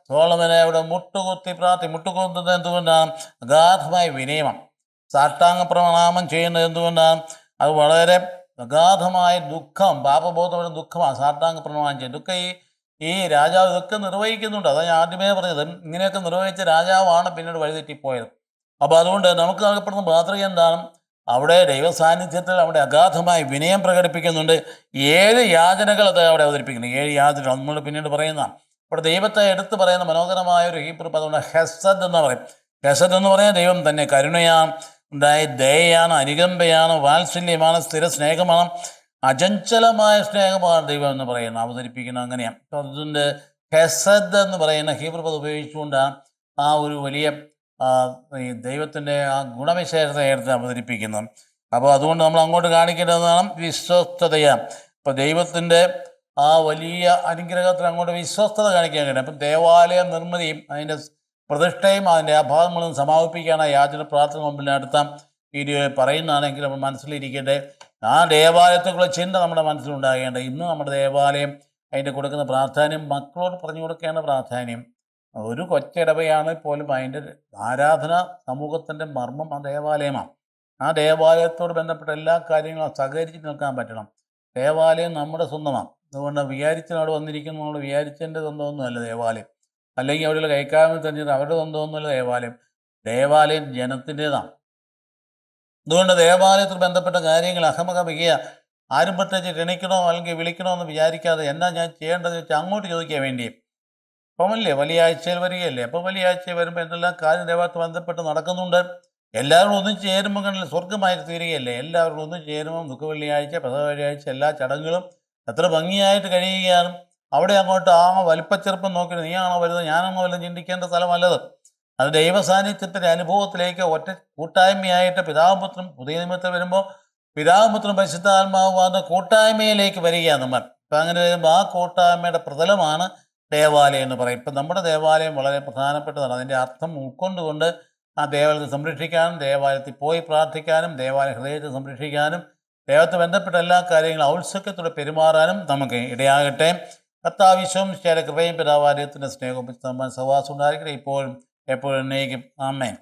സോളമനെ അവിടെ മുട്ടുകുത്തുന്നത് എന്തുകൊണ്ടാണ്? അഗാധമായ വിനയമാണ്. സാഷ്ടാംഗ പ്രണാമം ചെയ്യുന്നത് എന്തുകൊണ്ടാണ്? അത് വളരെ അഗാധമായ ദുഃഖം, പാപബോധമായ ദുഃഖമാണ് സാഷ്ടാംഗ പ്രണാമം ചെയ്യുന്നത്. ഈ രാജാവ് ഇതൊക്കെ നിർവഹിക്കുന്നുണ്ട്. അതാണ് ഞാൻ ആദ്യമേ പറഞ്ഞത്, ഇങ്ങനെയൊക്കെ നിർവഹിച്ച രാജാവാണ് പിന്നീട് വഴിതെറ്റിപ്പോയത്. അപ്പോൾ അതുകൊണ്ട് നമുക്ക് നൽകപ്പെടുന്ന മാതൃക എന്താണ്? അവിടെ ദൈവ സാന്നിധ്യത്തിൽ അവിടെ അഗാധമായ വിനയം പ്രകടിപ്പിക്കുന്നുണ്ട്. 7 യാചനകൾ അത് അവിടെ അവതരിപ്പിക്കുന്നു. 7 യാചനകൾ നമ്മൾ പിന്നീട് പറയുന്നതാണ്. അവിടെ ദൈവത്തെ എടുത്ത് പറയുന്ന മനോഹരമായ ഒരു ഹീബ്രു പദമുണ്ട്, ഹെസദ് എന്ന് പറയും. ഹെസദ് എന്ന് പറയുന്നത് ദൈവം തന്നെ കരുണയാണ്, ദയയാണ്, അനുകമ്പയാണ്, വാത്സല്യമാണ്, സ്ഥിര സ്നേഹമാണ്, അചഞ്ചലമായ സ്നേഹമാണ് ദൈവം എന്ന് പറയുന്നത്, അവതരിപ്പിക്കുന്നത് അങ്ങനെയാണ്. അപ്പോൾ അതിൻ്റെ ഹെസദ് എന്ന് പറയുന്ന ഹീബ്രു പദം ഉപയോഗിച്ചുകൊണ്ടാണ് ആ ഒരു വലിയ ഈ ദൈവത്തിൻ്റെ ആ ഗുണവിശേഷതയെ എടുത്ത് അവതരിപ്പിക്കുന്നത്. അപ്പോൾ അതുകൊണ്ട് നമ്മൾ അങ്ങോട്ട് കാണിക്കേണ്ടതാണ് വിശ്വസ്തതയാണ്. ഇപ്പോൾ ദൈവത്തിൻ്റെ ആ വലിയ അനുഗ്രഹത്തിൽ അങ്ങോട്ട് വിശ്വസ്തത കാണിക്കാൻ കഴിയും. അപ്പം ദേവാലയ നിർമ്മിതിയും അതിൻ്റെ പ്രതിഷ്ഠയും അതിൻ്റെ അഭാവങ്ങളും സമാപിപ്പിക്കാനാണ് യാചന പ്രാർത്ഥന മുമ്പിൽ അടുത്ത വീഡിയോയിൽ പറയുന്നതാണെങ്കിൽ നമ്മൾ മനസ്സിലിരിക്കട്ടെ. ആ ദേവാലയത്തെക്കുള്ള ചിന്ത നമ്മുടെ മനസ്സിലുണ്ടാകേണ്ടത്. ഇന്ന് നമ്മുടെ ദേവാലയം അതിൻ്റെ കൊടുക്കുന്ന പ്രാധാന്യം മക്കളോട് പറഞ്ഞു കൊടുക്കേണ്ട പ്രാധാന്യം. ഒരു കൊച്ചിടവയാണ് പോലും അതിൻ്റെ ആരാധന സമൂഹത്തിൻ്റെ മർമ്മം ആ ദേവാലയമാണ്. ആ ദേവാലയത്തോട് ബന്ധപ്പെട്ട എല്ലാ കാര്യങ്ങളും സഹകരിച്ച് നിൽക്കാൻ പറ്റണം. ദേവാലയം നമ്മുടെ സ്വന്തമാണ്. അതുകൊണ്ട് വിചാരിച്ചവിടെ വന്നിരിക്കുന്ന നമ്മൾ വിചാരിച്ചതിൻ്റെ സ്വന്തമൊന്നുമല്ല ദേവാലയം, അല്ലെങ്കിൽ അവിടെയുള്ള കൈക്കാമൽ തന്നെ അവരുടെ സ്വന്തമൊന്നുമല്ല ദേവാലയം. ദേവാലയം ജനത്തിൻ്റെതാണ്. അതുകൊണ്ട് ദേവാലയത്തിൽ ബന്ധപ്പെട്ട കാര്യങ്ങൾ അഹമകമിക്കുക, ആരും പ്രത്യേകിച്ച് ക്ഷണിക്കണോ അല്ലെങ്കിൽ വിളിക്കണോ എന്ന് വിചാരിക്കാതെ എന്താ ഞാൻ ചെയ്യേണ്ടതെന്ന് വെച്ചാൽ അങ്ങോട്ട് ചോദിക്കാൻ വേണ്ടി ഇപ്പം അല്ലേ വലിയ ആഴ്ചയിൽ വരികയല്ലേ. അപ്പം വലിയ ആഴ്ചയിൽ വരുമ്പോൾ എന്തെല്ലാം കാര്യം ദൈവത്തെ ബന്ധപ്പെട്ട് നടക്കുന്നുണ്ട്. എല്ലാവരും ഒന്നും ചേരുമ്പോൾ കണ്ടില്ല സ്വർഗമായി തീരുകയല്ലേ. എല്ലാവരും ഒന്നും ചേരുമ്പോൾ ദുഃഖ വെള്ളിയാഴ്ച, പെസഹ വെള്ളിയാഴ്ച എല്ലാ ചടങ്ങുകളും എത്ര ഭംഗിയായിട്ട് കഴിയുകയാണ്. അവിടെ അങ്ങോട്ട് ആ വലിപ്പച്ചെറുപ്പം നോക്കി നീയാണോ വരുന്നത് ഞാനാണോ വല്ലതും ചിന്തിക്കേണ്ട സ്ഥലമല്ലത്. അത് ദൈവ സാന്നിധ്യത്തിൻ്റെ അനുഭവത്തിലേക്ക് ഒറ്റ കൂട്ടായ്മയായിട്ട് പിതാപുത്രം പുതിയ നിമിത്തം വരുമ്പോൾ പിതാപുത്രം പരിശുദ്ധാത്മാവുന്ന കൂട്ടായ്മയിലേക്ക് വരികയാണ് നമ്മൾ. അപ്പം അങ്ങനെ വരുമ്പോൾ ആ കൂട്ടായ്മയുടെ പ്രതലമാണ് ദേവാലയം എന്ന് പറയും. ഇപ്പം നമ്മുടെ ദേവാലയം വളരെ പ്രധാനപ്പെട്ടതാണ്. അതിൻ്റെ അർത്ഥം ഉൾക്കൊണ്ടുകൊണ്ട് ആ ദേവാലയത്തെ സംരക്ഷിക്കാനും ദേവാലയത്തിൽ പോയി പ്രാർത്ഥിക്കാനും ദേവാലയ ഹൃദയത്തെ സംരക്ഷിക്കാനും ദൈവത്തെ ബന്ധപ്പെട്ട എല്ലാ കാര്യങ്ങളും ഔത്സുക്യത്തോടെ പെരുമാറാനും നമുക്ക് ഇടയാകട്ടെ. കർത്താവിശ്വം കൃപയും പിതാവാലയത്തിൻ്റെ സ്നേഹവും സഹവാസം ഉണ്ടായിരിക്കട്ടെ ഇപ്പോഴും എപ്പോഴും എന്നേക്കും. ആമേൻ.